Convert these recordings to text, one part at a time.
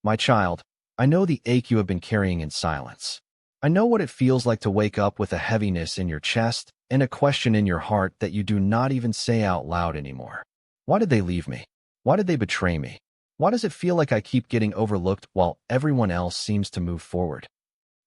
My child, I know the ache you have been carrying in silence. I know what it feels like to wake up with a heaviness in your chest and a question in your heart that you do not even say out loud anymore. Why did they leave me? Why did they betray me? Why does it feel like I keep getting overlooked while everyone else seems to move forward?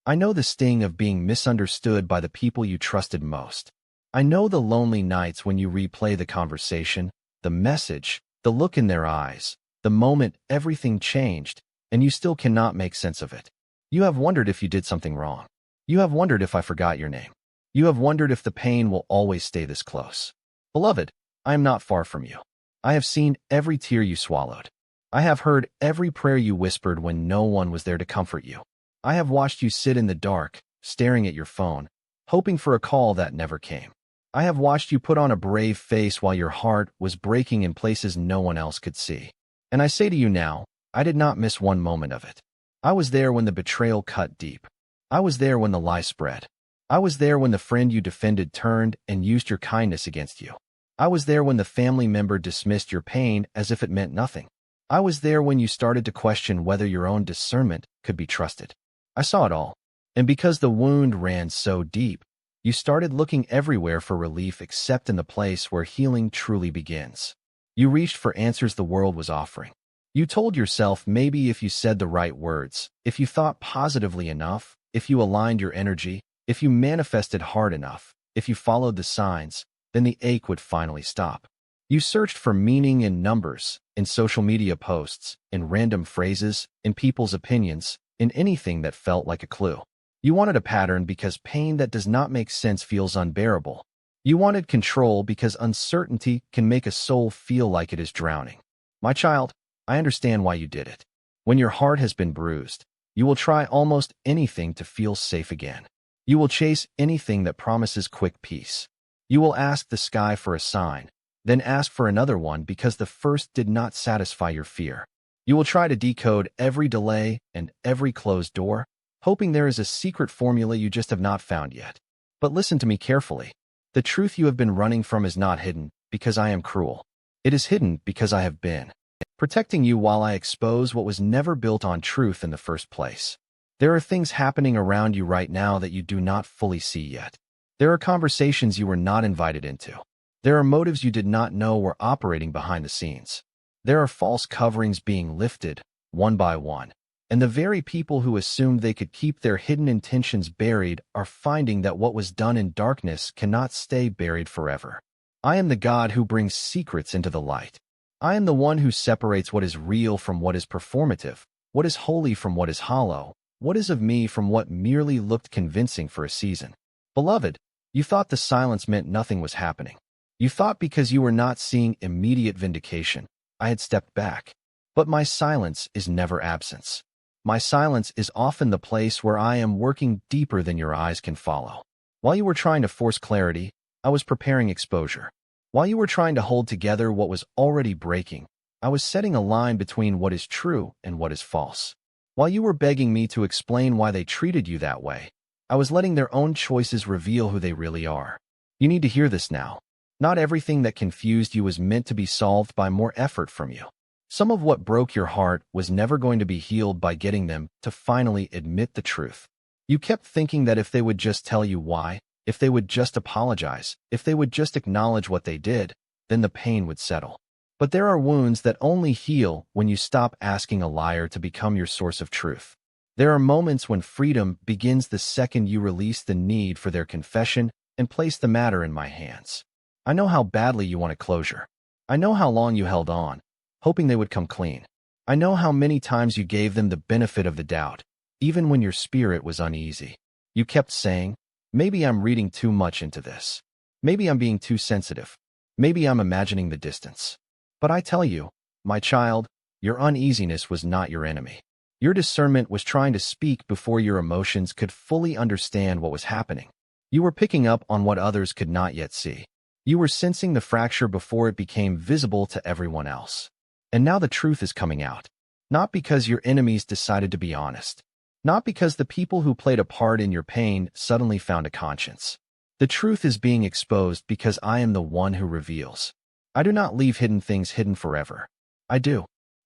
I know the sting of being misunderstood by the people you trusted most. I know the lonely nights when you replay the conversation, the message, the look in their eyes, the moment everything changed, and you still cannot make sense of it. You have wondered if you did something wrong. You have wondered if I forgot your name. You have wondered if the pain will always stay this close. Beloved, I am not far from you. I have seen every tear you swallowed. I have heard every prayer you whispered when no one was there to comfort you. I have watched you sit in the dark, staring at your phone, hoping for a call that never came. I have watched you put on a brave face while your heart was breaking in places no one else could see. And I say to you now, I did not miss one moment of it. I was there when the betrayal cut deep. I was there when the lie spread. I was there when the friend you defended turned and used your kindness against you. I was there when the family member dismissed your pain as if it meant nothing. I was there when you started to question whether your own discernment could be trusted. I saw it all. And because the wound ran so deep, you started looking everywhere for relief except in the place where healing truly begins. You reached for answers the world was offering. You told yourself maybe if you said the right words, if you thought positively enough, if you aligned your energy, if you manifested hard enough, if you followed the signs, then the ache would finally stop. You searched for meaning in numbers, in social media posts, in random phrases, in people's opinions, in anything that felt like a clue. You wanted a pattern because pain that does not make sense feels unbearable. You wanted control because uncertainty can make a soul feel like it is drowning. My child, I understand why you did it. When your heart has been bruised, you will try almost anything to feel safe again. You will chase anything that promises quick peace. You will ask the sky for a sign, then ask for another one because the first did not satisfy your fear. You will try to decode every delay and every closed door, hoping there is a secret formula you just have not found yet. But listen to me carefully. The truth you have been running from is not hidden because I am cruel. It is hidden because I have been protecting you while I expose what was never built on truth in the first place. There are things happening around you right now that you do not fully see yet. There are conversations you were not invited into. There are motives you did not know were operating behind the scenes. There are false coverings being lifted, one by one. And the very people who assumed they could keep their hidden intentions buried are finding that what was done in darkness cannot stay buried forever. I am the God who brings secrets into the light. I am the one who separates what is real from what is performative, what is holy from what is hollow, what is of me from what merely looked convincing for a season. Beloved, you thought the silence meant nothing was happening. You thought because you were not seeing immediate vindication, I had stepped back. But my silence is never absence. My silence is often the place where I am working deeper than your eyes can follow. While you were trying to force clarity, I was preparing exposure. While you were trying to hold together what was already breaking, I was setting a line between what is true and what is false. While you were begging me to explain why they treated you that way, I was letting their own choices reveal who they really are. You need to hear this now. Not everything that confused you was meant to be solved by more effort from you. Some of what broke your heart was never going to be healed by getting them to finally admit the truth. You kept thinking that if they would just tell you why, if they would just apologize, if they would just acknowledge what they did, then the pain would settle. But there are wounds that only heal when you stop asking a liar to become your source of truth. There are moments when freedom begins the second you release the need for their confession and place the matter in my hands. I know how badly you wanted closure. I know how long you held on, hoping they would come clean. I know how many times you gave them the benefit of the doubt, even when your spirit was uneasy. You kept saying, maybe I'm reading too much into this. Maybe I'm being too sensitive. Maybe I'm imagining the distance. But I tell you, my child, your uneasiness was not your enemy. Your discernment was trying to speak before your emotions could fully understand what was happening. You were picking up on what others could not yet see. You were sensing the fracture before it became visible to everyone else. And now the truth is coming out. Not because your enemies decided to be honest. Not because the people who played a part in your pain suddenly found a conscience. The truth is being exposed because I am the one who reveals. I do not leave hidden things hidden forever. I do.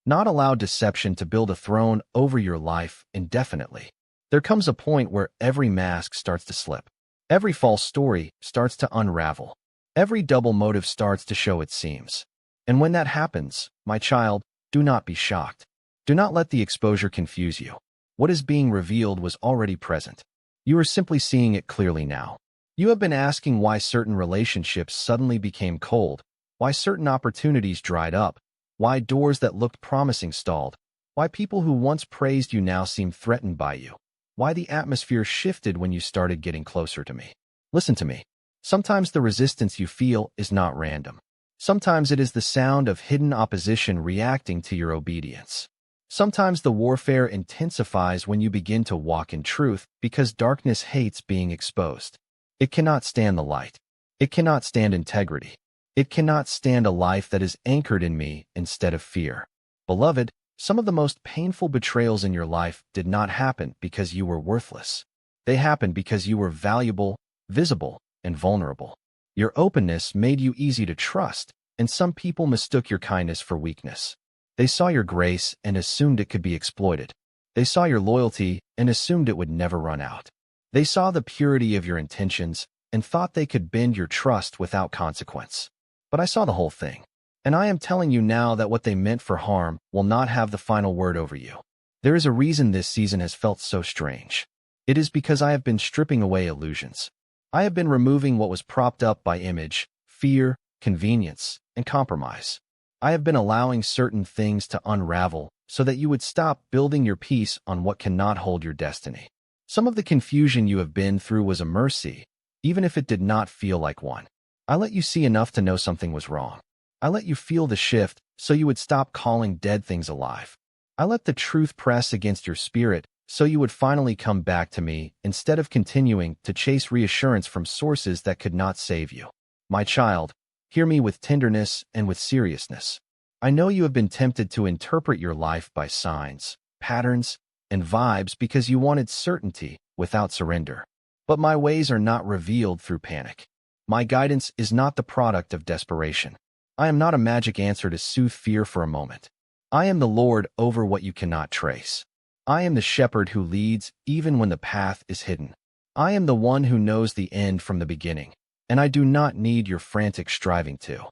Not allow deception to build a throne over your life indefinitely. There comes a point where every mask starts to slip. Every false story starts to unravel. Every double motive starts to show its seams. And when that happens, my child, do not be shocked. Do not let the exposure confuse you. What is being revealed was already present. You are simply seeing it clearly now. You have been asking why certain relationships suddenly became cold, why certain opportunities dried up, why doors that looked promising stalled, why people who once praised you now seem threatened by you, why the atmosphere shifted when you started getting closer to me. Listen to me. Sometimes the resistance you feel is not random. Sometimes it is the sound of hidden opposition reacting to your obedience. Sometimes the warfare intensifies when you begin to walk in truth because darkness hates being exposed. It cannot stand the light. It cannot stand integrity. It cannot stand a life that is anchored in me instead of fear. Beloved, some of the most painful betrayals in your life did not happen because you were worthless. They happened because you were valuable, visible, and vulnerable. Your openness made you easy to trust, and some people mistook your kindness for weakness. They saw your grace and assumed it could be exploited. They saw your loyalty and assumed it would never run out. They saw the purity of your intentions and thought they could bend your trust without consequence. But I saw the whole thing, and I am telling you now that what they meant for harm will not have the final word over you. There is a reason this season has felt so strange. It is because I have been stripping away illusions. I have been removing what was propped up by image, fear, convenience, and compromise. I have been allowing certain things to unravel so that you would stop building your peace on what cannot hold your destiny. Some of the confusion you have been through was a mercy, even if it did not feel like one. I let you see enough to know something was wrong. I let you feel the shift so you would stop calling dead things alive. I let the truth press against your spirit so you would finally come back to me instead of continuing to chase reassurance from sources that could not save you. My child, hear me with tenderness and with seriousness. I know you have been tempted to interpret your life by signs, patterns, and vibes because you wanted certainty without surrender. But my ways are not revealed through panic. My guidance is not the product of desperation. I am not a magic answer to soothe fear for a moment. I am the Lord over what you cannot trace. I am the shepherd who leads even when the path is hidden. I am the one who knows the end from the beginning, and I do not need your frantic striving to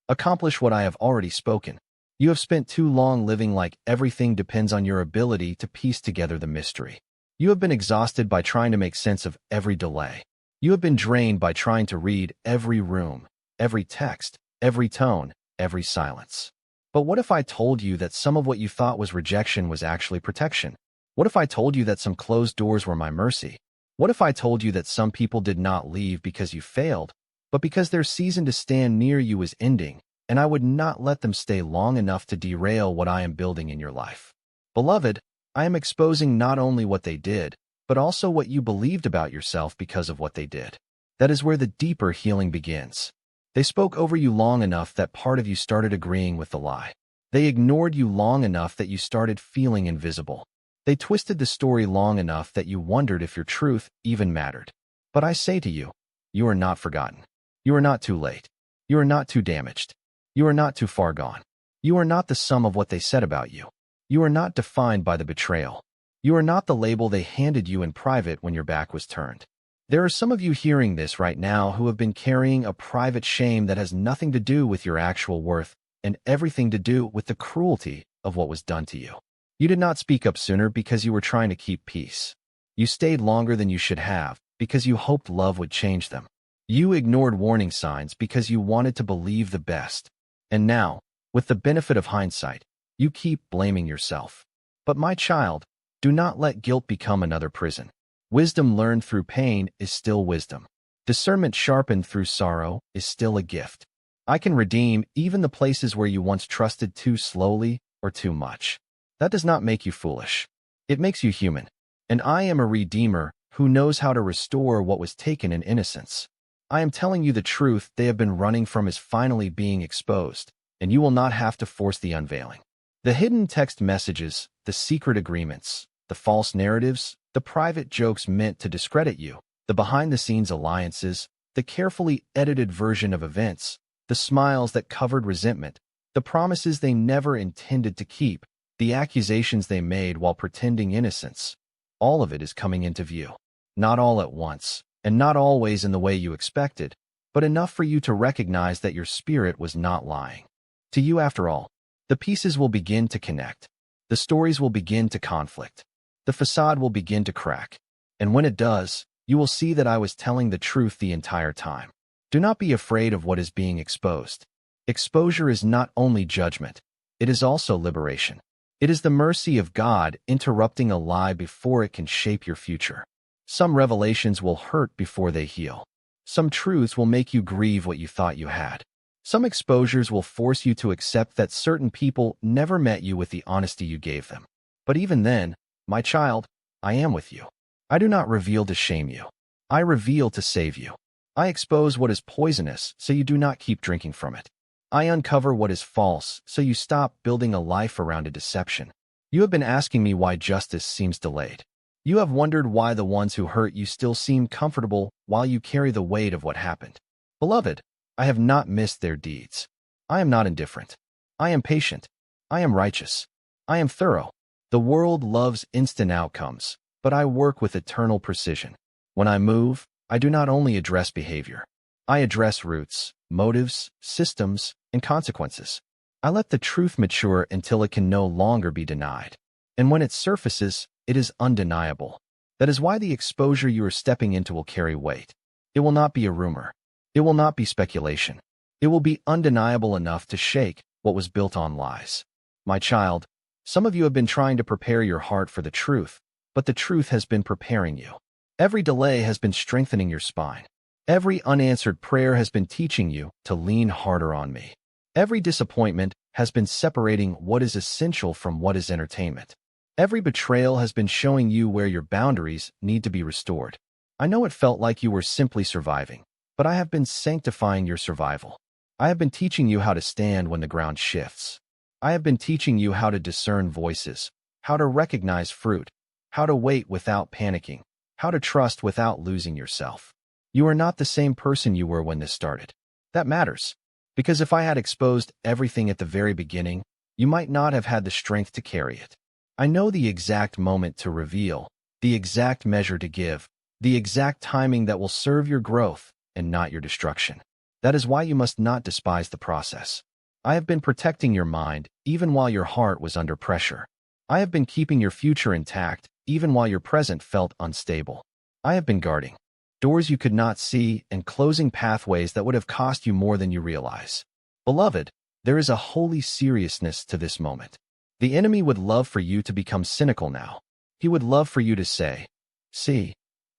accomplish what I have already spoken. You have spent too long living like everything depends on your ability to piece together the mystery. You have been exhausted by trying to make sense of every delay. You have been drained by trying to read every room, every text, every tone, every silence. But what if I told you that some of what you thought was rejection was actually protection? What if I told you that some closed doors were my mercy? What if I told you that some people did not leave because you failed, but because their season to stand near you was ending, and I would not let them stay long enough to derail what I am building in your life? Beloved, I am exposing not only what they did, but also what you believed about yourself because of what they did. That is where the deeper healing begins. They spoke over you long enough that part of you started agreeing with the lie. They ignored you long enough that you started feeling invisible. They twisted the story long enough that you wondered if your truth even mattered. But I say to you, you are not forgotten. You are not too late. You are not too damaged. You are not too far gone. You are not the sum of what they said about you. You are not defined by the betrayal. You are not the label they handed you in private when your back was turned. There are some of you hearing this right now who have been carrying a private shame that has nothing to do with your actual worth and everything to do with the cruelty of what was done to you. You did not speak up sooner because you were trying to keep peace. You stayed longer than you should have because you hoped love would change them. You ignored warning signs because you wanted to believe the best. And now, with the benefit of hindsight, you keep blaming yourself. But my child, do not let guilt become another prison. Wisdom learned through pain is still wisdom. Discernment sharpened through sorrow is still a gift. I can redeem even the places where you once trusted too slowly or too much. That does not make you foolish. It makes you human. And I am a redeemer who knows how to restore what was taken in innocence. I am telling you the truth they have been running from is finally being exposed, and you will not have to force the unveiling. The hidden text messages, the secret agreements, the false narratives, the private jokes meant to discredit you, the behind-the-scenes alliances, the carefully edited version of events, the smiles that covered resentment, the The promises they never intended to keep, the accusations they made while pretending innocence. All of it is coming into view. Not all at once, and not always in the way you expected, but enough for you to recognize that your spirit was not lying. To you, after all, the pieces will begin to connect. The stories will begin to conflict. The facade will begin to crack. And when it does, you will see that I was telling the truth the entire time. Do not be afraid of what is being exposed. Exposure is not only judgment, it is also liberation. It is the mercy of God interrupting a lie before it can shape your future. Some revelations will hurt before they heal. Some truths will make you grieve what you thought you had. Some exposures will force you to accept that certain people never met you with the honesty you gave them. But even then, my child, I am with you. I do not reveal to shame you. I reveal to save you. I expose what is poisonous so you do not keep drinking from it. I uncover what is false so you stop building a life around a deception. You have been asking me why justice seems delayed. You have wondered why the ones who hurt you still seem comfortable while you carry the weight of what happened. Beloved, I have not missed their deeds. I am not indifferent. I am patient. I am righteous. I am thorough. The world loves instant outcomes, but I work with eternal precision. When I move, I do not only address behavior. I address roots, motives, systems, and consequences. I let the truth mature until it can no longer be denied. And when it surfaces, it is undeniable. That is why the exposure you are stepping into will carry weight. It will not be a rumor. It will not be speculation. It will be undeniable enough to shake what was built on lies. My child, some of you have been trying to prepare your heart for the truth, but the truth has been preparing you. Every delay has been strengthening your spine. Every unanswered prayer has been teaching you to lean harder on me. Every disappointment has been separating what is essential from what is entertainment. Every betrayal has been showing you where your boundaries need to be restored. I know it felt like you were simply surviving, but I have been sanctifying your survival. I have been teaching you how to stand when the ground shifts. I have been teaching you how to discern voices, how to recognize fruit, how to wait without panicking, how to trust without losing yourself. You are not the same person you were when this started. That matters, because if I had exposed everything at the very beginning, you might not have had the strength to carry it. I know the exact moment to reveal, the exact measure to give, the exact timing that will serve your growth and not your destruction. That is why you must not despise the process. I have been protecting your mind even while your heart was under pressure. I have been keeping your future intact even while your present felt unstable. I have been guarding doors you could not see and closing pathways that would have cost you more than you realize. Beloved, there is a holy seriousness to this moment. The enemy would love for you to become cynical now. He would love for you to say, "See,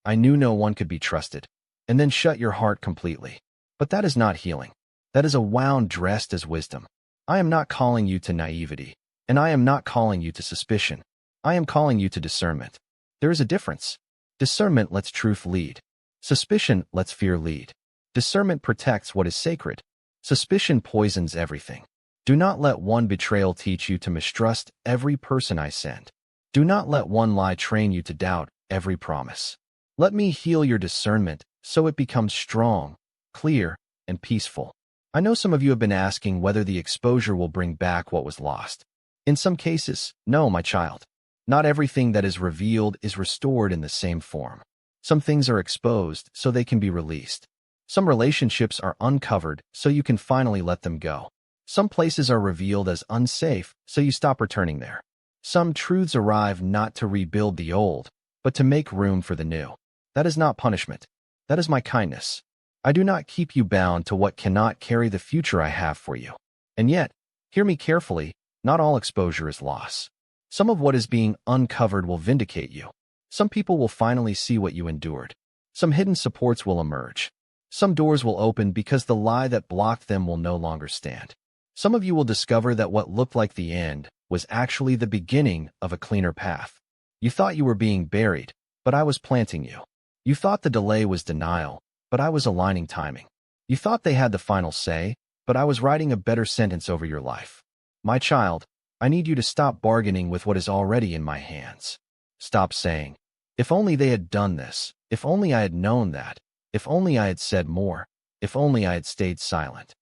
I knew no one could be trusted," and then shut your heart completely. But that is not healing. That is a wound dressed as wisdom. I am not calling you to naivety, and I am not calling you to suspicion. I am calling you to discernment. There is a difference. Discernment lets truth lead. Suspicion lets fear lead. Discernment protects what is sacred. Suspicion poisons everything. Do not let one betrayal teach you to mistrust every person I send. Do not let one lie train you to doubt every promise. Let me heal your discernment so it becomes strong, clear, and peaceful. I know some of you have been asking whether the exposure will bring back what was lost. In some cases, no, my child. Not everything that is revealed is restored in the same form. Some things are exposed so they can be released. Some relationships are uncovered so you can finally let them go. Some places are revealed as unsafe so you stop returning there. Some truths arrive not to rebuild the old, but to make room for the new. That is not punishment. That is my kindness. I do not keep you bound to what cannot carry the future I have for you. And yet, hear me carefully, not all exposure is loss. Some of what is being uncovered will vindicate you. Some people will finally see what you endured. Some hidden supports will emerge. Some doors will open because the lie that blocked them will no longer stand. Some of you will discover that what looked like the end was actually the beginning of a cleaner path. You thought you were being buried, but I was planting you. You thought the delay was denial, but I was aligning timing. You thought they had the final say, but I was writing a better sentence over your life. My child, I need you to stop bargaining with what is already in my hands. Stop saying, "If only they had done this, if only I had known that, if only I had said more, if only I had stayed silent."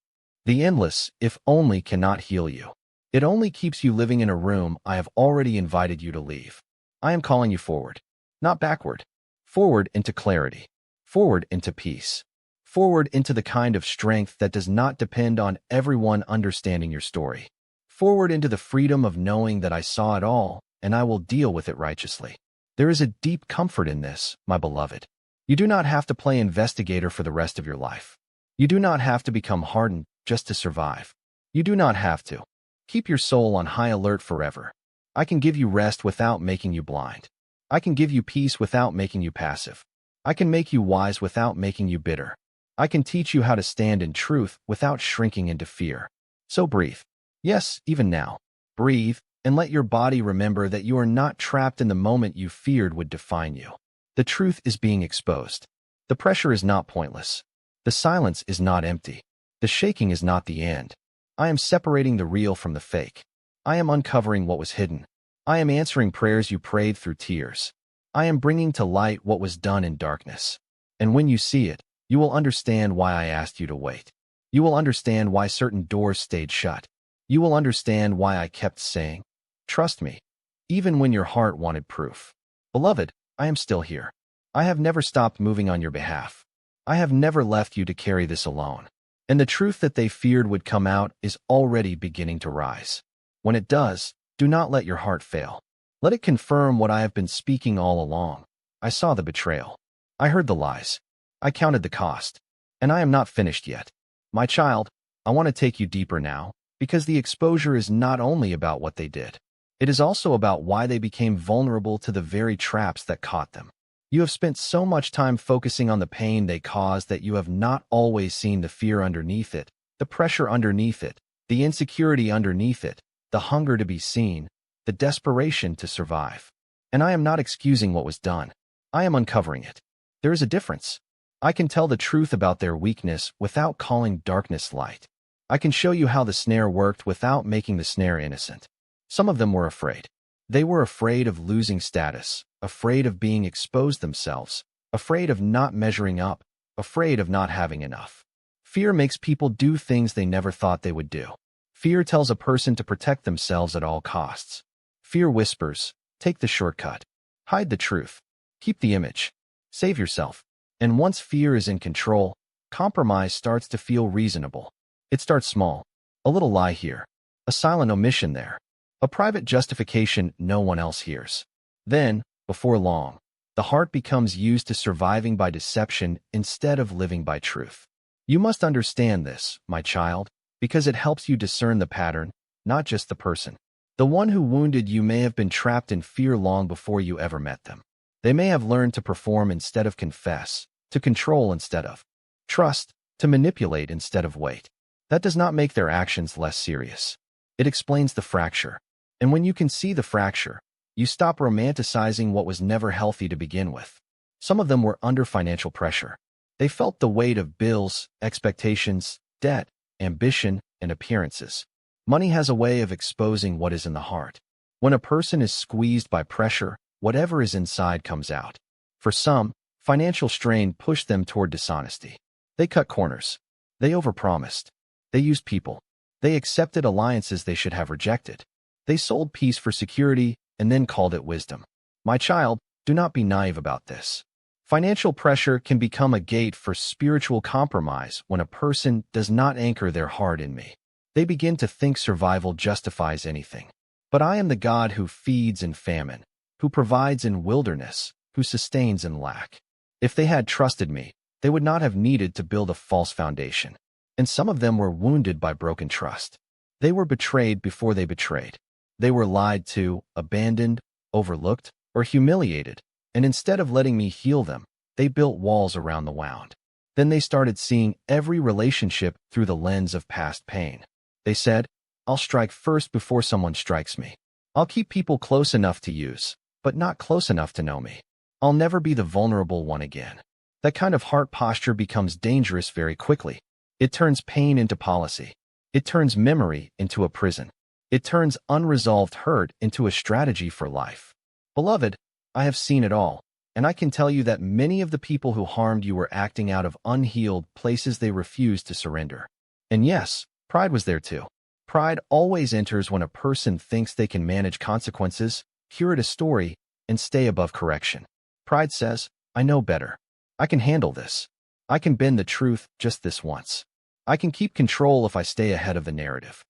The endless, if only, cannot heal you. It only keeps you living in a room I have already invited you to leave. I am calling you forward, not backward. Forward into clarity. Forward into peace. Forward into the kind of strength that does not depend on everyone understanding your story. Forward into the freedom of knowing that I saw it all, and I will deal with it righteously. There is a deep comfort in this, my beloved. You do not have to play investigator for the rest of your life. You do not have to become hardened just to survive. You do not have to. Keep your soul on high alert forever. I can give you rest without making you blind. I can give you peace without making you passive. I can make you wise without making you bitter. I can teach you how to stand in truth without shrinking into fear. So breathe. Yes, even now. Breathe, and let your body remember that you are not trapped in the moment you feared would define you. The truth is being exposed. The pressure is not pointless. The silence is not empty. The shaking is not the end. I am separating the real from the fake. I am uncovering what was hidden. I am answering prayers you prayed through tears. I am bringing to light what was done in darkness. And when you see it, you will understand why I asked you to wait. You will understand why certain doors stayed shut. You will understand why I kept saying, trust me, even when your heart wanted proof. Beloved, I am still here. I have never stopped moving on your behalf. I have never left you to carry this alone. And the truth that they feared would come out is already beginning to rise. When it does, do not let your heart fail. Let it confirm what I have been speaking all along. I saw the betrayal. I heard the lies. I counted the cost. And I am not finished yet. My child, I want to take you deeper now, because the exposure is not only about what they did. It is also about why they became vulnerable to the very traps that caught them. You have spent so much time focusing on the pain they caused that you have not always seen the fear underneath it, the pressure underneath it, the insecurity underneath it, the hunger to be seen, the desperation to survive. And I am not excusing what was done. I am uncovering it. There is a difference. I can tell the truth about their weakness without calling darkness light. I can show you how the snare worked without making the snare innocent. Some of them were afraid. They were afraid of losing status, afraid of being exposed themselves, afraid of not measuring up, afraid of not having enough. Fear makes people do things they never thought they would do. Fear tells a person to protect themselves at all costs. Fear whispers, take the shortcut. Hide the truth. Keep the image. Save yourself. And once fear is in control, compromise starts to feel reasonable. It starts small. A little lie here. A silent omission there. A private justification no one else hears. Then, before long, the heart becomes used to surviving by deception instead of living by truth. You must understand this, my child, because it helps you discern the pattern, not just the person. The one who wounded you may have been trapped in fear long before you ever met them. They may have learned to perform instead of confess, to control instead of trust, to manipulate instead of wait. That does not make their actions less serious. It explains the fracture. And when you can see the fracture, you stop romanticizing what was never healthy to begin with. Some of them were under financial pressure. They felt the weight of bills, expectations, debt, ambition, and appearances. Money has a way of exposing what is in the heart. When a person is squeezed by pressure, whatever is inside comes out. For some, financial strain pushed them toward dishonesty. They cut corners. They overpromised. They used people. They accepted alliances they should have rejected. They sold peace for security and then called it wisdom. My child, do not be naive about this. Financial pressure can become a gate for spiritual compromise when a person does not anchor their heart in me. They begin to think survival justifies anything. But I am the God who feeds in famine, who provides in wilderness, who sustains in lack. If they had trusted me, they would not have needed to build a false foundation. And some of them were wounded by broken trust. They were betrayed before they betrayed. They were lied to, abandoned, overlooked, or humiliated, and instead of letting me heal them, they built walls around the wound. Then they started seeing every relationship through the lens of past pain. They said, I'll strike first before someone strikes me. I'll keep people close enough to use, but not close enough to know me. I'll never be the vulnerable one again. That kind of heart posture becomes dangerous very quickly. It turns pain into policy. It turns memory into a prison. It turns unresolved hurt into a strategy for life. Beloved, I have seen it all, and I can tell you that many of the people who harmed you were acting out of unhealed places they refused to surrender. And yes, Pride was there too. Pride always enters when a person thinks they can manage consequences, curate a story, and stay above correction. Pride says, I know better. I can handle this. I can bend the truth just this once. I can keep control if I stay ahead of the narrative.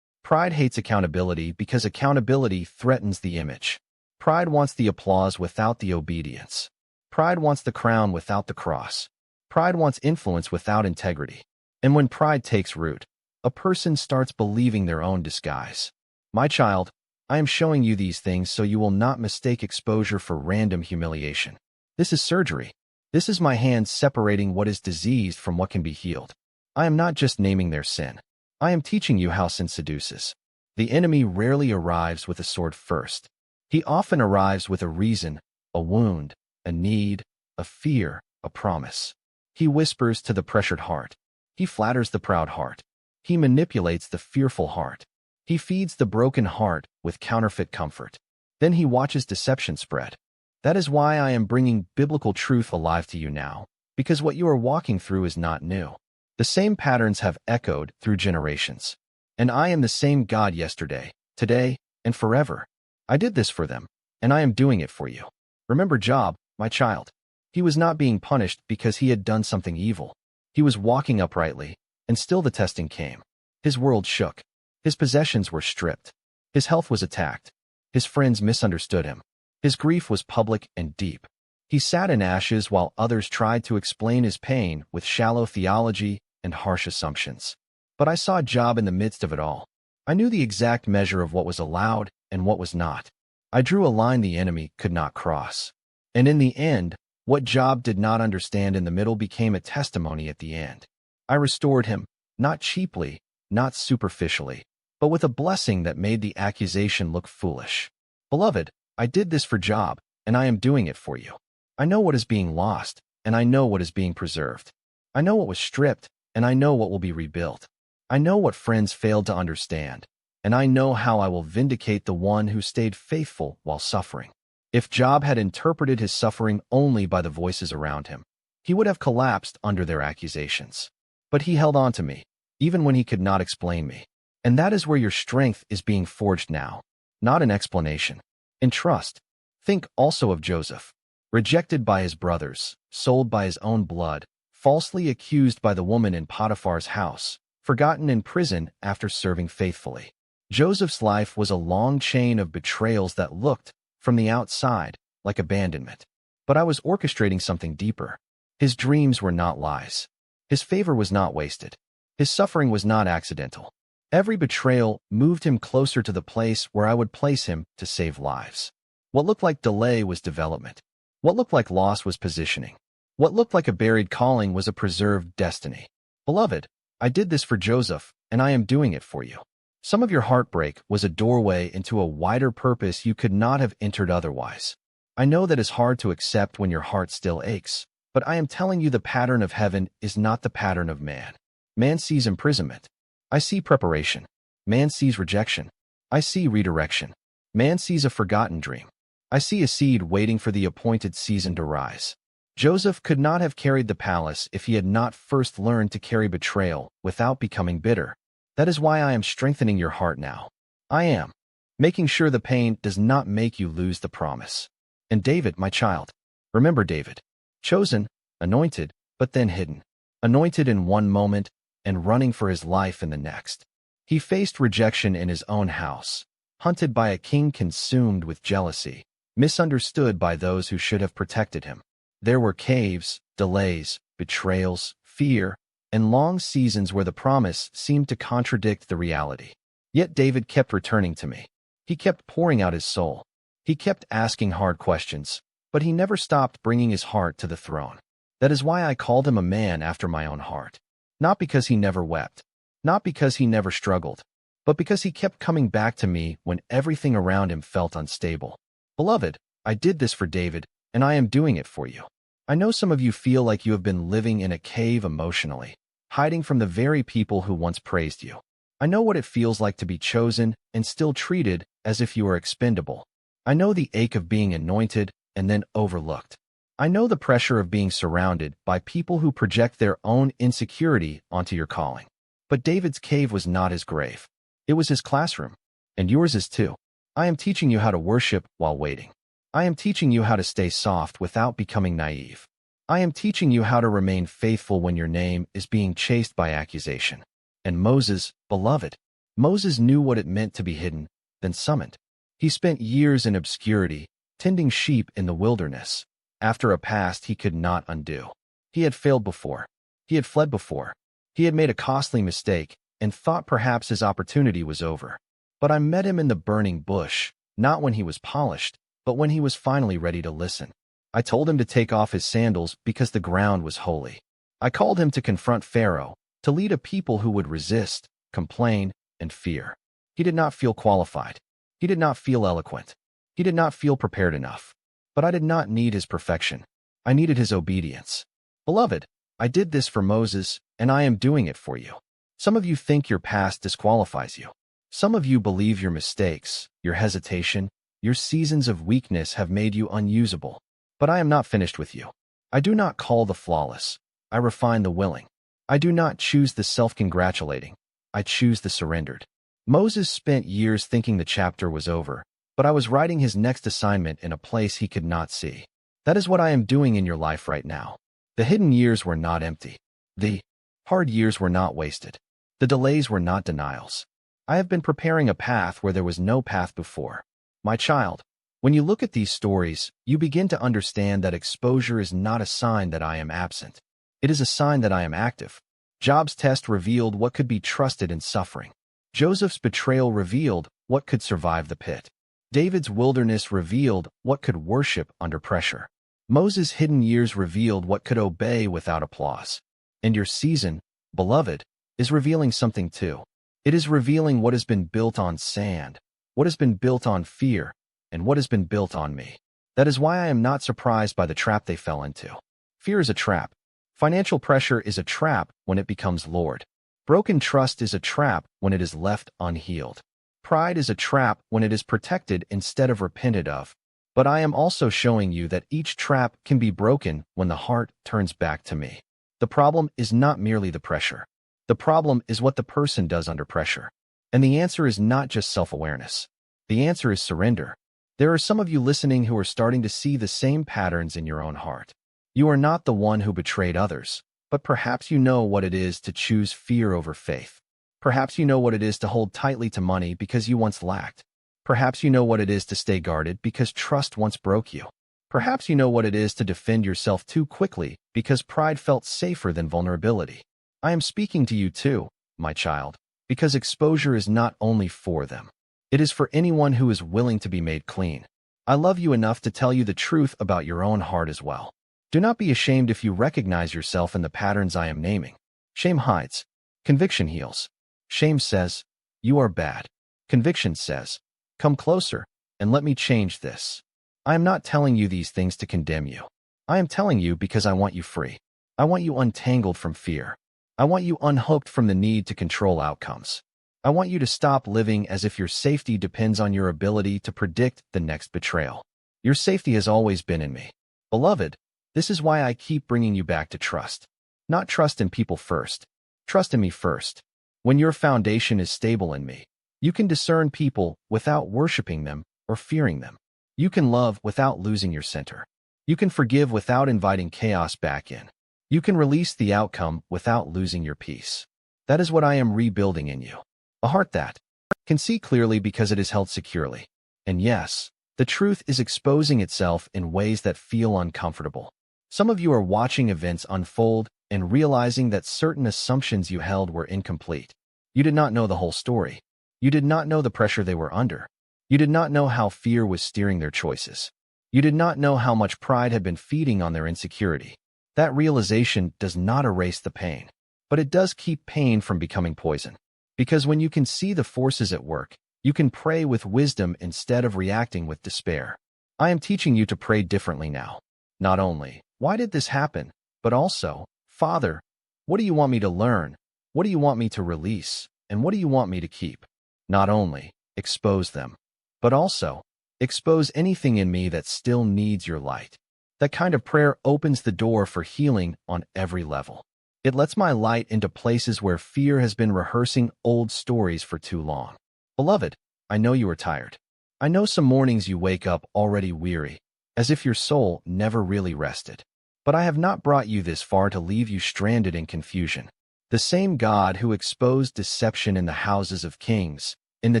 Pride hates accountability because accountability threatens the image. Pride wants the applause without the obedience. Pride wants the crown without the cross. Pride wants influence without integrity. And when pride takes root, a person starts believing their own disguise. My child, I am showing you these things so you will not mistake exposure for random humiliation. This is surgery. This is my hand separating what is diseased from what can be healed. I am not just naming their sin. I am teaching you how sin seduces. The enemy rarely arrives with a sword first. He often arrives with a reason, a wound, a need, a fear, a promise. He whispers to the pressured heart. He flatters the proud heart. He manipulates the fearful heart. He feeds the broken heart with counterfeit comfort. Then he watches deception spread. That is why I am bringing biblical truth alive to you now, because what you are walking through is not new. The same patterns have echoed through generations. And I am the same God yesterday, today, and forever. I did this for them, and I am doing it for you. Remember Job, my child. He was not being punished because he had done something evil. He was walking uprightly, and still the testing came. His world shook. His possessions were stripped. His health was attacked. His friends misunderstood him. His grief was public and deep. He sat in ashes while others tried to explain his pain with shallow theology and harsh assumptions. But I saw Job in the midst of it all. I knew the exact measure of what was allowed and what was not. I drew a line the enemy could not cross. And in the end, what Job did not understand in the middle became a testimony at the end. I restored him, not cheaply, not superficially, but with a blessing that made the accusation look foolish. Beloved, I did this for Job, and I am doing it for you. I know what is being lost, and I know what is being preserved. I know what was stripped, and I know what will be rebuilt. I know what friends failed to understand, and I know how I will vindicate the one who stayed faithful while suffering. If Job had interpreted his suffering only by the voices around him, he would have collapsed under their accusations. But he held on to me, even when he could not explain me. And that is where your strength is being forged now, not in explanation. In trust. Think also of Joseph, rejected by his brothers, sold by his own blood, falsely accused by the woman in Potiphar's house, forgotten in prison after serving faithfully. Joseph's life was a long chain of betrayals that looked, from the outside, like abandonment. But I was orchestrating something deeper. His dreams were not lies. His favor was not wasted. His suffering was not accidental. Every betrayal moved him closer to the place where I would place him to save lives. What looked like delay was development. What looked like loss was positioning. What looked like a buried calling was a preserved destiny. Beloved, I did this for Joseph, and I am doing it for you. Some of your heartbreak was a doorway into a wider purpose you could not have entered otherwise. I know that is hard to accept when your heart still aches, but I am telling you the pattern of heaven is not the pattern of man. Man sees imprisonment. I see preparation. Man sees rejection. I see redirection. Man sees a forgotten dream. I see a seed waiting for the appointed season to rise. Joseph could not have carried the palace if he had not first learned to carry betrayal without becoming bitter. That is why I am strengthening your heart now. I am making sure the pain does not make you lose the promise. And David, my child, remember David, chosen, anointed, but then hidden, anointed in one moment and running for his life in the next. He faced rejection in his own house, hunted by a king consumed with jealousy, misunderstood by those who should have protected him. There were caves, delays, betrayals, fear, and long seasons where the promise seemed to contradict the reality. Yet David kept returning to me. He kept pouring out his soul. He kept asking hard questions, but he never stopped bringing his heart to the throne. That is why I called him a man after my own heart. Not because he never wept, not because he never struggled, but because he kept coming back to me when everything around him felt unstable. Beloved, I did this for David, and I am doing it for you. I know some of you feel like you have been living in a cave emotionally, hiding from the very people who once praised you. I know what it feels like to be chosen and still treated as if you are expendable. I know the ache of being anointed and then overlooked. I know the pressure of being surrounded by people who project their own insecurity onto your calling. But David's cave was not his grave. It was his classroom. And yours is too. I am teaching you how to worship while waiting. I am teaching you how to stay soft without becoming naive. I am teaching you how to remain faithful when your name is being chased by accusation. And Moses, beloved, Moses knew what it meant to be hidden, then summoned. He spent years in obscurity, tending sheep in the wilderness, after a past he could not undo. He had failed before. He had fled before. He had made a costly mistake and thought perhaps his opportunity was over. But I met him in the burning bush, not when he was polished, but when he was finally ready to listen. I told him to take off his sandals because the ground was holy. I called him to confront Pharaoh, to lead a people who would resist, complain, and fear. He did not feel qualified. He did not feel eloquent. He did not feel prepared enough. But I did not need his perfection. I needed his obedience. Beloved, I did this for Moses, and I am doing it for you. Some of you think your past disqualifies you. Some of you believe your mistakes, your hesitation, your seasons of weakness have made you unusable. But I am not finished with you. I do not call the flawless. I refine the willing. I do not choose the self-congratulating. I choose the surrendered. Moses spent years thinking the chapter was over, but I was writing his next assignment in a place he could not see. That is what I am doing in your life right now. The hidden years were not empty. The hard years were not wasted. The delays were not denials. I have been preparing a path where there was no path before. My child, when you look at these stories, you begin to understand that exposure is not a sign that I am absent. It is a sign that I am active. Job's test revealed what could be trusted in suffering. Joseph's betrayal revealed what could survive the pit. David's wilderness revealed what could worship under pressure. Moses' hidden years revealed what could obey without applause. And your season, beloved, is revealing something too. It is revealing what has been built on sand, what has been built on fear, and what has been built on me. That is why I am not surprised by the trap they fell into. Fear is a trap. Financial pressure is a trap when it becomes Lord. Broken trust is a trap when it is left unhealed. Pride is a trap when it is protected instead of repented of. But I am also showing you that each trap can be broken when the heart turns back to me. The problem is not merely the pressure. The problem is what the person does under pressure. And the answer is not just self-awareness. The answer is surrender. There are some of you listening who are starting to see the same patterns in your own heart. You are not the one who betrayed others, but perhaps you know what it is to choose fear over faith. Perhaps you know what it is to hold tightly to money because you once lacked. Perhaps you know what it is to stay guarded because trust once broke you. Perhaps you know what it is to defend yourself too quickly because pride felt safer than vulnerability. I am speaking to you too, my child, because exposure is not only for them. It is for anyone who is willing to be made clean. I love you enough to tell you the truth about your own heart as well. Do not be ashamed if you recognize yourself in the patterns I am naming. Shame hides. Conviction heals. Shame says, you are bad. Conviction says, come closer, and let me change this. I am not telling you these things to condemn you. I am telling you because I want you free. I want you untangled from fear. I want you unhooked from the need to control outcomes. I want you to stop living as if your safety depends on your ability to predict the next betrayal. Your safety has always been in me. Beloved, this is why I keep bringing you back to trust. Not trust in people first. Trust in me first. When your foundation is stable in me, you can discern people without worshiping them or fearing them. You can love without losing your center. You can forgive without inviting chaos back in. You can release the outcome without losing your peace. That is what I am rebuilding in you. A heart that can see clearly because it is held securely. And yes, the truth is exposing itself in ways that feel uncomfortable. Some of you are watching events unfold and realizing that certain assumptions you held were incomplete. You did not know the whole story. You did not know the pressure they were under. You did not know how fear was steering their choices. You did not know how much pride had been feeding on their insecurity. That realization does not erase the pain, but it does keep pain from becoming poison. Because when you can see the forces at work, you can pray with wisdom instead of reacting with despair. I am teaching you to pray differently now. Not only, why did this happen, but also, Father, what do you want me to learn? What do you want me to release? And what do you want me to keep? Not only, expose them, but also, expose anything in me that still needs your light. That kind of prayer opens the door for healing on every level. It lets my light into places where fear has been rehearsing old stories for too long. Beloved, I know you are tired. I know some mornings you wake up already weary, as if your soul never really rested. But I have not brought you this far to leave you stranded in confusion. The same God who exposed deception in the houses of kings, in the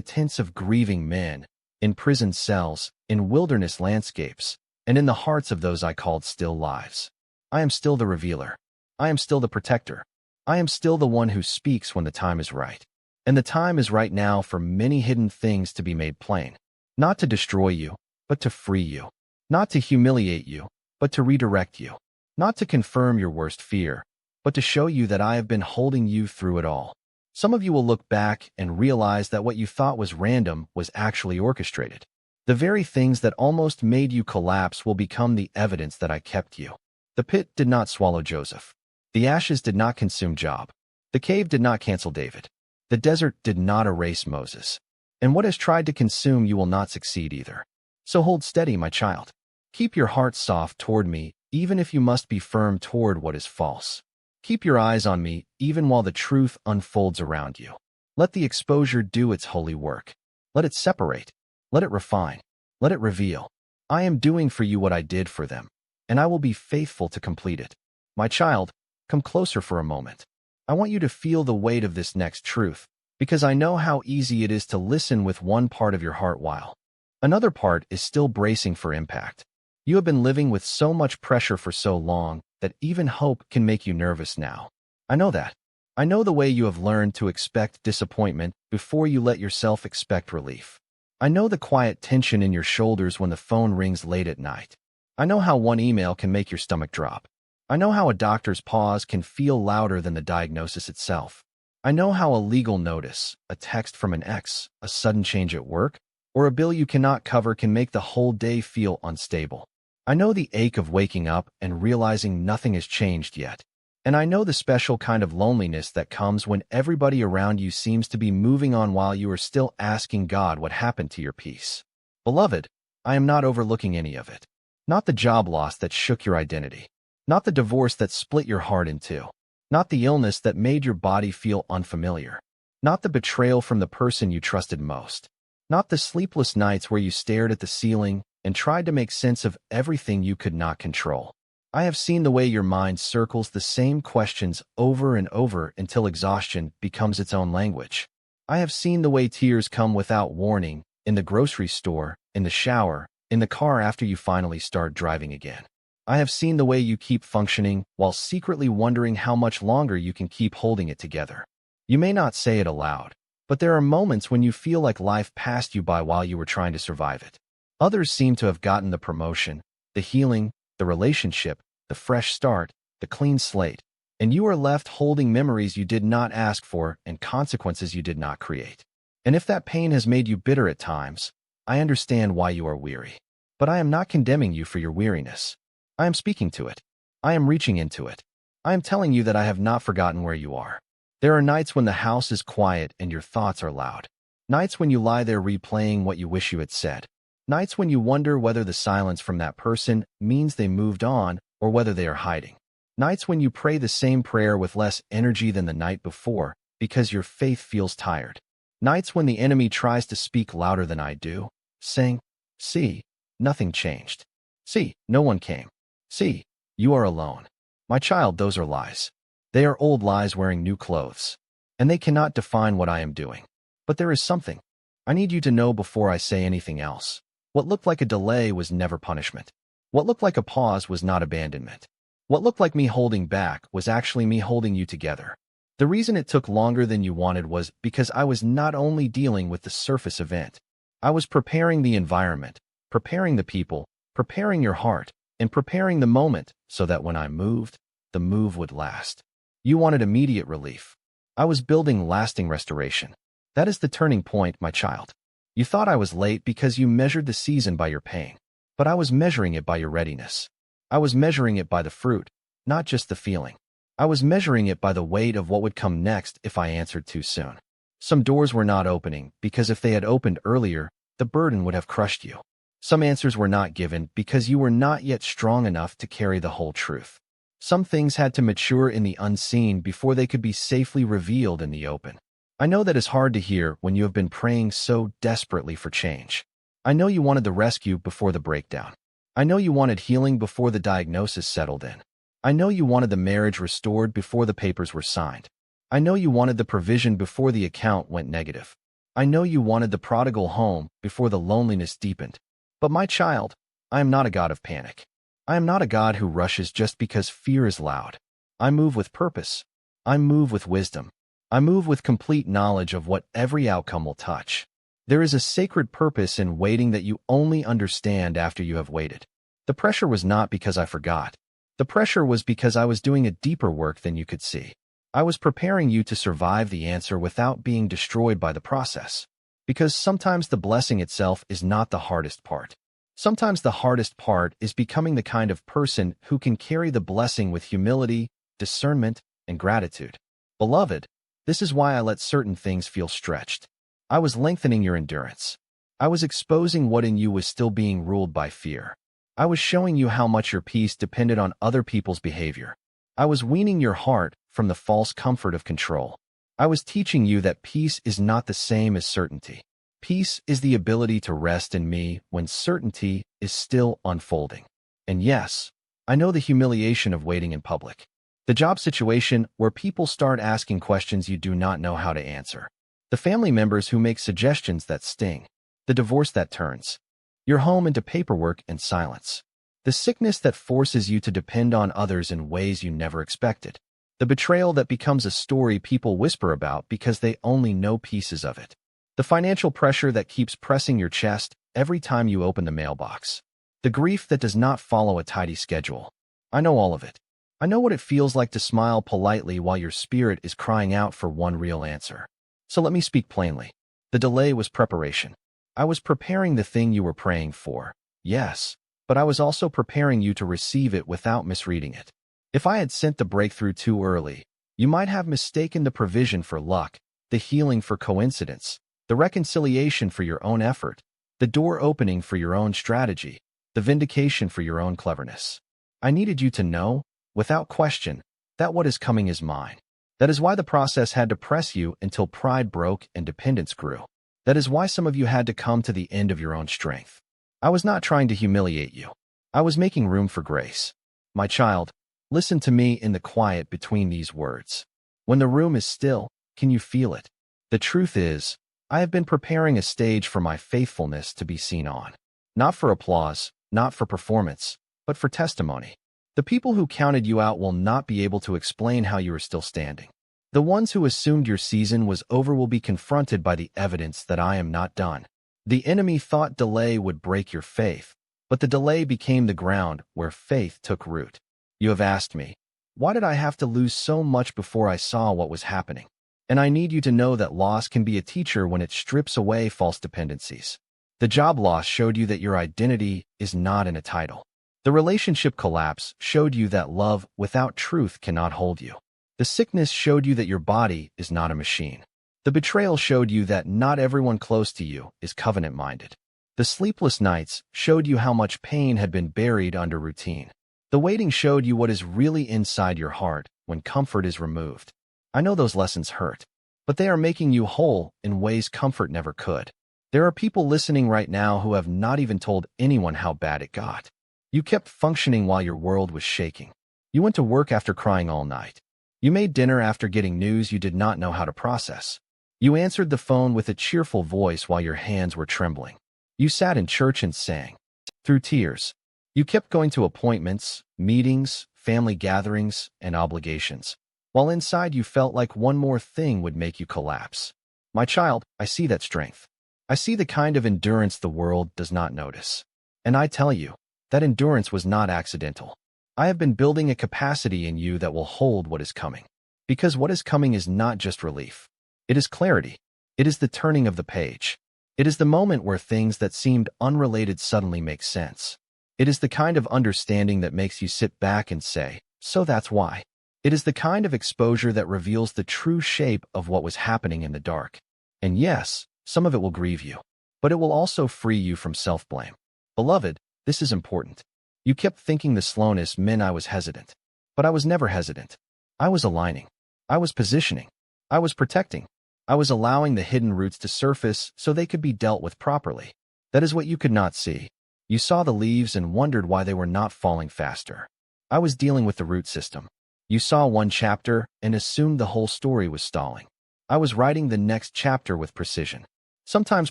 tents of grieving men, in prison cells, in wilderness landscapes, and in the hearts of those I called still lives. I am still the revealer. I am still the protector. I am still the one who speaks when the time is right. And the time is right now for many hidden things to be made plain. Not to destroy you, but to free you. Not to humiliate you, but to redirect you. Not to confirm your worst fear, but to show you that I have been holding you through it all. Some of you will look back and realize that what you thought was random was actually orchestrated. The very things that almost made you collapse will become the evidence that I kept you. The pit did not swallow Joseph. The ashes did not consume Job. The cave did not cancel David. The desert did not erase Moses. And what has tried to consume you will not succeed either. So hold steady, my child. Keep your heart soft toward me, even if you must be firm toward what is false. Keep your eyes on me, even while the truth unfolds around you. Let the exposure do its holy work. Let it separate. Let it refine. Let it reveal. I am doing for you what I did for them, and I will be faithful to complete it. My child, come closer for a moment. I want you to feel the weight of this next truth, because I know how easy it is to listen with one part of your heart while another part is still bracing for impact. You have been living with so much pressure for so long that even hope can make you nervous now. I know that. I know the way you have learned to expect disappointment before you let yourself expect relief. I know the quiet tension in your shoulders when the phone rings late at night. I know how one email can make your stomach drop. I know how a doctor's pause can feel louder than the diagnosis itself. I know how a legal notice, a text from an ex, a sudden change at work, or a bill you cannot cover can make the whole day feel unstable. I know the ache of waking up and realizing nothing has changed yet. And I know the special kind of loneliness that comes when everybody around you seems to be moving on while you are still asking God what happened to your peace. Beloved, I am not overlooking any of it. Not the job loss that shook your identity. Not the divorce that split your heart in two. Not the illness that made your body feel unfamiliar. Not the betrayal from the person you trusted most. Not the sleepless nights where you stared at the ceiling and tried to make sense of everything you could not control. I have seen the way your mind circles the same questions over and over until exhaustion becomes its own language. I have seen the way tears come without warning, in the grocery store, in the shower, in the car after you finally start driving again. I have seen the way you keep functioning while secretly wondering how much longer you can keep holding it together. You may not say it aloud, but there are moments when you feel like life passed you by while you were trying to survive it. Others seem to have gotten the promotion, the healing, the relationship, the fresh start, the clean slate, and you are left holding memories you did not ask for and consequences you did not create. And if that pain has made you bitter at times, I understand why you are weary. But I am not condemning you for your weariness. I am speaking to it. I am reaching into it. I am telling you that I have not forgotten where you are. There are nights when the house is quiet and your thoughts are loud. Nights when you lie there replaying what you wish you had said. Nights when you wonder whether the silence from that person means they moved on or whether they are hiding. Nights when you pray the same prayer with less energy than the night before because your faith feels tired. Nights when the enemy tries to speak louder than I do, saying, "See, nothing changed. See, no one came. See, you are alone." My child, those are lies. They are old lies wearing new clothes, and they cannot define what I am doing. But there is something I need you to know before I say anything else. What looked like a delay was never punishment. What looked like a pause was not abandonment. What looked like me holding back was actually me holding you together. The reason it took longer than you wanted was because I was not only dealing with the surface event. I was preparing the environment, preparing the people, preparing your heart, and preparing the moment so that when I moved, the move would last. You wanted immediate relief. I was building lasting restoration. That is the turning point, my child. You thought I was late because you measured the season by your pain, but I was measuring it by your readiness. I was measuring it by the fruit, not just the feeling. I was measuring it by the weight of what would come next if I answered too soon. Some doors were not opening because if they had opened earlier, the burden would have crushed you. Some answers were not given because you were not yet strong enough to carry the whole truth. Some things had to mature in the unseen before they could be safely revealed in the open. I know that is hard to hear when you have been praying so desperately for change. I know you wanted the rescue before the breakdown. I know you wanted healing before the diagnosis settled in. I know you wanted the marriage restored before the papers were signed. I know you wanted the provision before the account went negative. I know you wanted the prodigal home before the loneliness deepened. But my child, I am not a God of panic. I am not a God who rushes just because fear is loud. I move with purpose. I move with wisdom. I move with complete knowledge of what every outcome will touch. There is a sacred purpose in waiting that you only understand after you have waited. The pressure was not because I forgot. The pressure was because I was doing a deeper work than you could see. I was preparing you to survive the answer without being destroyed by the process. Because sometimes the blessing itself is not the hardest part. Sometimes the hardest part is becoming the kind of person who can carry the blessing with humility, discernment, and gratitude. Beloved, this is why I let certain things feel stretched. I was lengthening your endurance. I was exposing what in you was still being ruled by fear. I was showing you how much your peace depended on other people's behavior. I was weaning your heart from the false comfort of control. I was teaching you that peace is not the same as certainty. Peace is the ability to rest in me when certainty is still unfolding. And yes, I know the humiliation of waiting in public. The job situation where people start asking questions you do not know how to answer. The family members who make suggestions that sting. The divorce that turns your home into paperwork and silence. The sickness that forces you to depend on others in ways you never expected. The betrayal that becomes a story people whisper about because they only know pieces of it. The financial pressure that keeps pressing your chest every time you open the mailbox. The grief that does not follow a tidy schedule. I know all of it. I know what it feels like to smile politely while your spirit is crying out for one real answer. So let me speak plainly. The delay was preparation. I was preparing the thing you were praying for, yes, but I was also preparing you to receive it without misreading it. If I had sent the breakthrough too early, you might have mistaken the provision for luck, the healing for coincidence, the reconciliation for your own effort, the door opening for your own strategy, the vindication for your own cleverness. I needed you to know, without question, that what is coming is mine. That is why the process had to press you until pride broke and dependence grew. That is why some of you had to come to the end of your own strength. I was not trying to humiliate you. I was making room for grace. My child, listen to me in the quiet between these words. When the room is still, can you feel it? The truth is, I have been preparing a stage for my faithfulness to be seen on. Not for applause, not for performance, but for testimony. The people who counted you out will not be able to explain how you are still standing. The ones who assumed your season was over will be confronted by the evidence that I am not done. The enemy thought delay would break your faith, but the delay became the ground where faith took root. You have asked me, why did I have to lose so much before I saw what was happening? And I need you to know that loss can be a teacher when it strips away false dependencies. The job loss showed you that your identity is not in a title. The relationship collapse showed you that love without truth cannot hold you. The sickness showed you that your body is not a machine. The betrayal showed you that not everyone close to you is covenant-minded. The sleepless nights showed you how much pain had been buried under routine. The waiting showed you what is really inside your heart when comfort is removed. I know those lessons hurt, but they are making you whole in ways comfort never could. There are people listening right now who have not even told anyone how bad it got. You kept functioning while your world was shaking. You went to work after crying all night. You made dinner after getting news you did not know how to process. You answered the phone with a cheerful voice while your hands were trembling. You sat in church and sang. Through tears. You kept going to appointments, meetings, family gatherings, and obligations, while inside you felt like one more thing would make you collapse. My child, I see that strength. I see the kind of endurance the world does not notice. And I tell you, that endurance was not accidental. I have been building a capacity in you that will hold what is coming. Because what is coming is not just relief. It is clarity. It is the turning of the page. It is the moment where things that seemed unrelated suddenly make sense. It is the kind of understanding that makes you sit back and say, so that's why. It is the kind of exposure that reveals the true shape of what was happening in the dark. And yes, some of it will grieve you, but it will also free you from self-blame. Beloved, this is important. You kept thinking the slowness meant I was hesitant. But I was never hesitant. I was aligning. I was positioning. I was protecting. I was allowing the hidden roots to surface so they could be dealt with properly. That is what you could not see. You saw the leaves and wondered why they were not falling faster. I was dealing with the root system. You saw one chapter and assumed the whole story was stalling. I was writing the next chapter with precision. Sometimes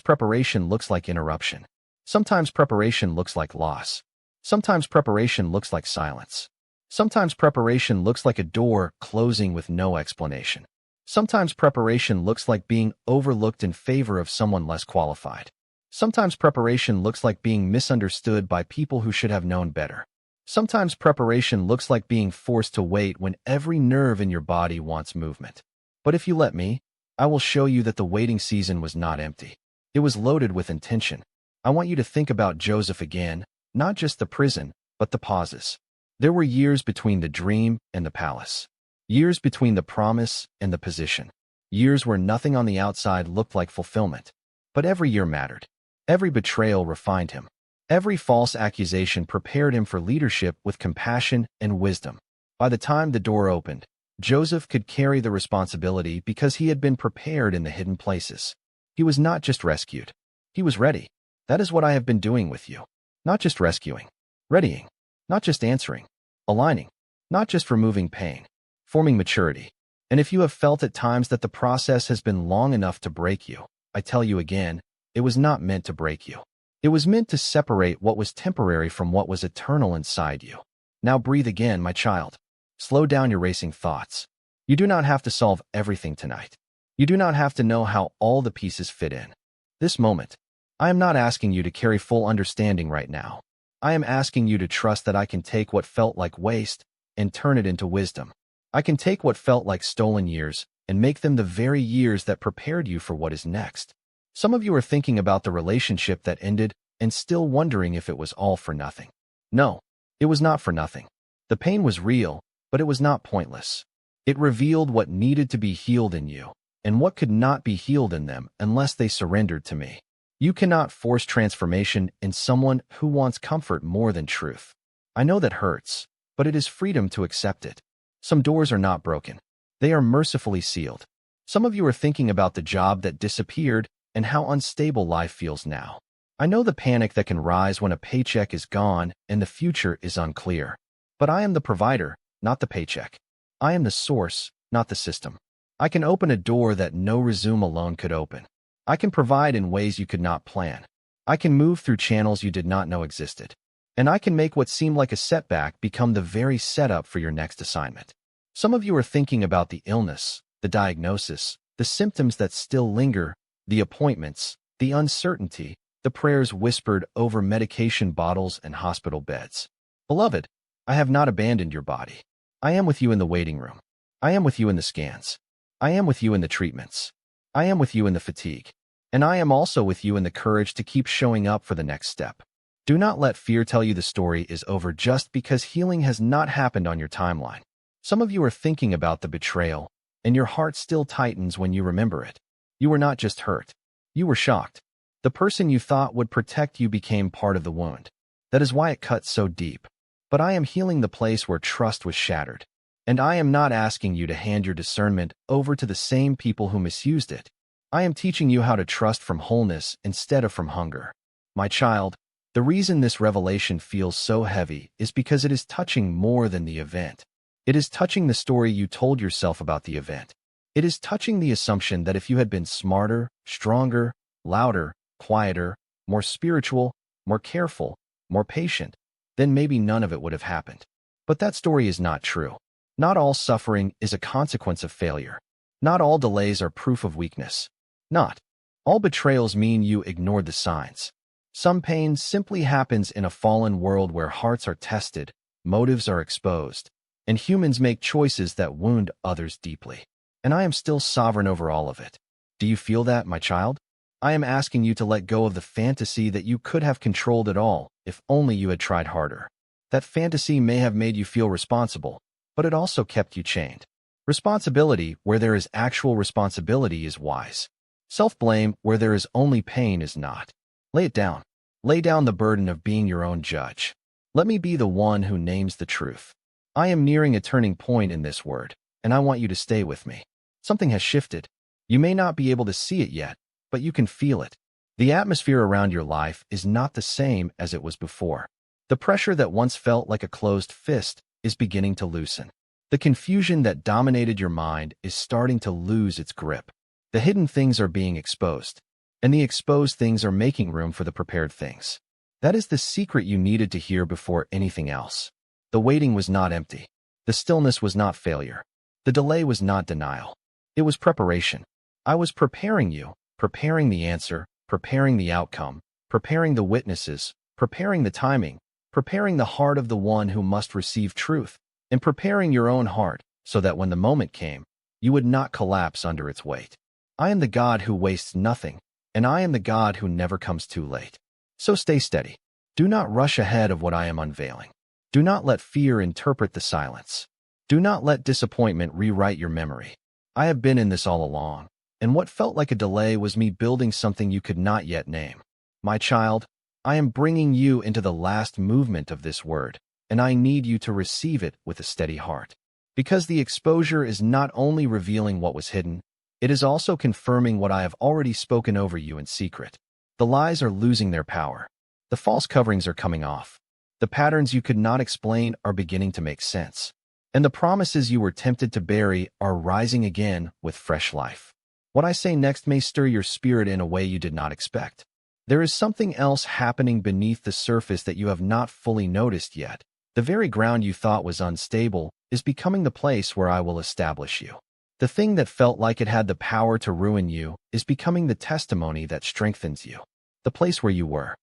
preparation looks like interruption. Sometimes preparation looks like loss. Sometimes preparation looks like silence. Sometimes preparation looks like a door closing with no explanation. Sometimes preparation looks like being overlooked in favor of someone less qualified. Sometimes preparation looks like being misunderstood by people who should have known better. Sometimes preparation looks like being forced to wait when every nerve in your body wants movement. But if you let me, I will show you that the waiting season was not empty. It was loaded with intention. I want you to think about Joseph again, not just the prison, but the pauses. There were years between the dream and the palace. Years between the promise and the position. Years where nothing on the outside looked like fulfillment. But every year mattered. Every betrayal refined him. Every false accusation prepared him for leadership with compassion and wisdom. By the time the door opened, Joseph could carry the responsibility because he had been prepared in the hidden places. He was not just rescued. He was ready. That is what I have been doing with you. Not just rescuing. Readying. Not just answering. Aligning. Not just removing pain. Forming maturity. And if you have felt at times that the process has been long enough to break you, I tell you again, it was not meant to break you. It was meant to separate what was temporary from what was eternal inside you. Now breathe again, my child. Slow down your racing thoughts. You do not have to solve everything tonight. You do not have to know how all the pieces fit in. This moment, I am not asking you to carry full understanding right now. I am asking you to trust that I can take what felt like waste and turn it into wisdom. I can take what felt like stolen years and make them the very years that prepared you for what is next. Some of you are thinking about the relationship that ended and still wondering if it was all for nothing. No, it was not for nothing. The pain was real, but it was not pointless. It revealed what needed to be healed in you and what could not be healed in them unless they surrendered to me. You cannot force transformation in someone who wants comfort more than truth. I know that hurts, but it is freedom to accept it. Some doors are not broken. They are mercifully sealed. Some of you are thinking about the job that disappeared and how unstable life feels now. I know the panic that can rise when a paycheck is gone and the future is unclear. But I am the provider, not the paycheck. I am the source, not the system. I can open a door that no resume alone could open. I can provide in ways you could not plan. I can move through channels you did not know existed. And I can make what seemed like a setback become the very setup for your next assignment. Some of you are thinking about the illness, the diagnosis, the symptoms that still linger, the appointments, the uncertainty, the prayers whispered over medication bottles and hospital beds. Beloved, I have not abandoned your body. I am with you in the waiting room. I am with you in the scans. I am with you in the treatments. I am with you in the fatigue. And I am also with you in the courage to keep showing up for the next step. Do not let fear tell you the story is over just because healing has not happened on your timeline. Some of you are thinking about the betrayal, and your heart still tightens when you remember it. You were not just hurt. You were shocked. The person you thought would protect you became part of the wound. That is why it cut so deep. But I am healing the place where trust was shattered. And I am not asking you to hand your discernment over to the same people who misused it. I am teaching you how to trust from wholeness instead of from hunger. My child, the reason this revelation feels so heavy is because it is touching more than the event. It is touching the story you told yourself about the event. It is touching the assumption that if you had been smarter, stronger, louder, quieter, more spiritual, more careful, more patient, then maybe none of it would have happened. But that story is not true. Not all suffering is a consequence of failure. Not all delays are proof of weakness. Not all betrayals mean you ignored the signs. Some pain simply happens in a fallen world where hearts are tested, motives are exposed, and humans make choices that wound others deeply. And I am still sovereign over all of it. Do you feel that, my child? I am asking you to let go of the fantasy that you could have controlled it all if only you had tried harder. That fantasy may have made you feel responsible, but it also kept you chained. Responsibility where there is actual responsibility is wise. Self-blame where there is only pain is not. Lay it down. Lay down the burden of being your own judge. Let me be the one who names the truth. I am nearing a turning point in this word, and I want you to stay with me. Something has shifted. You may not be able to see it yet, but you can feel it. The atmosphere around your life is not the same as it was before. The pressure that once felt like a closed fist is beginning to loosen. The confusion that dominated your mind is starting to lose its grip. The hidden things are being exposed, and the exposed things are making room for the prepared things. That is the secret you needed to hear before anything else. The waiting was not empty. The stillness was not failure. The delay was not denial. It was preparation. I was preparing you, preparing the answer, preparing the outcome, preparing the witnesses, preparing the timing, preparing the heart of the one who must receive truth, and preparing your own heart so that when the moment came, you would not collapse under its weight. I am the God who wastes nothing, and I am the God who never comes too late. So stay steady. Do not rush ahead of what I am unveiling. Do not let fear interpret the silence. Do not let disappointment rewrite your memory. I have been in this all along, and what felt like a delay was me building something you could not yet name. My child, I am bringing you into the last movement of this word, and I need you to receive it with a steady heart. Because the exposure is not only revealing what was hidden, it is also confirming what I have already spoken over you in secret. The lies are losing their power. The false coverings are coming off. The patterns you could not explain are beginning to make sense. And the promises you were tempted to bury are rising again with fresh life. What I say next may stir your spirit in a way you did not expect. There is something else happening beneath the surface that you have not fully noticed yet. The very ground you thought was unstable is becoming the place where I will establish you. The thing that felt like it had the power to ruin you is becoming the testimony that strengthens you. The place where you were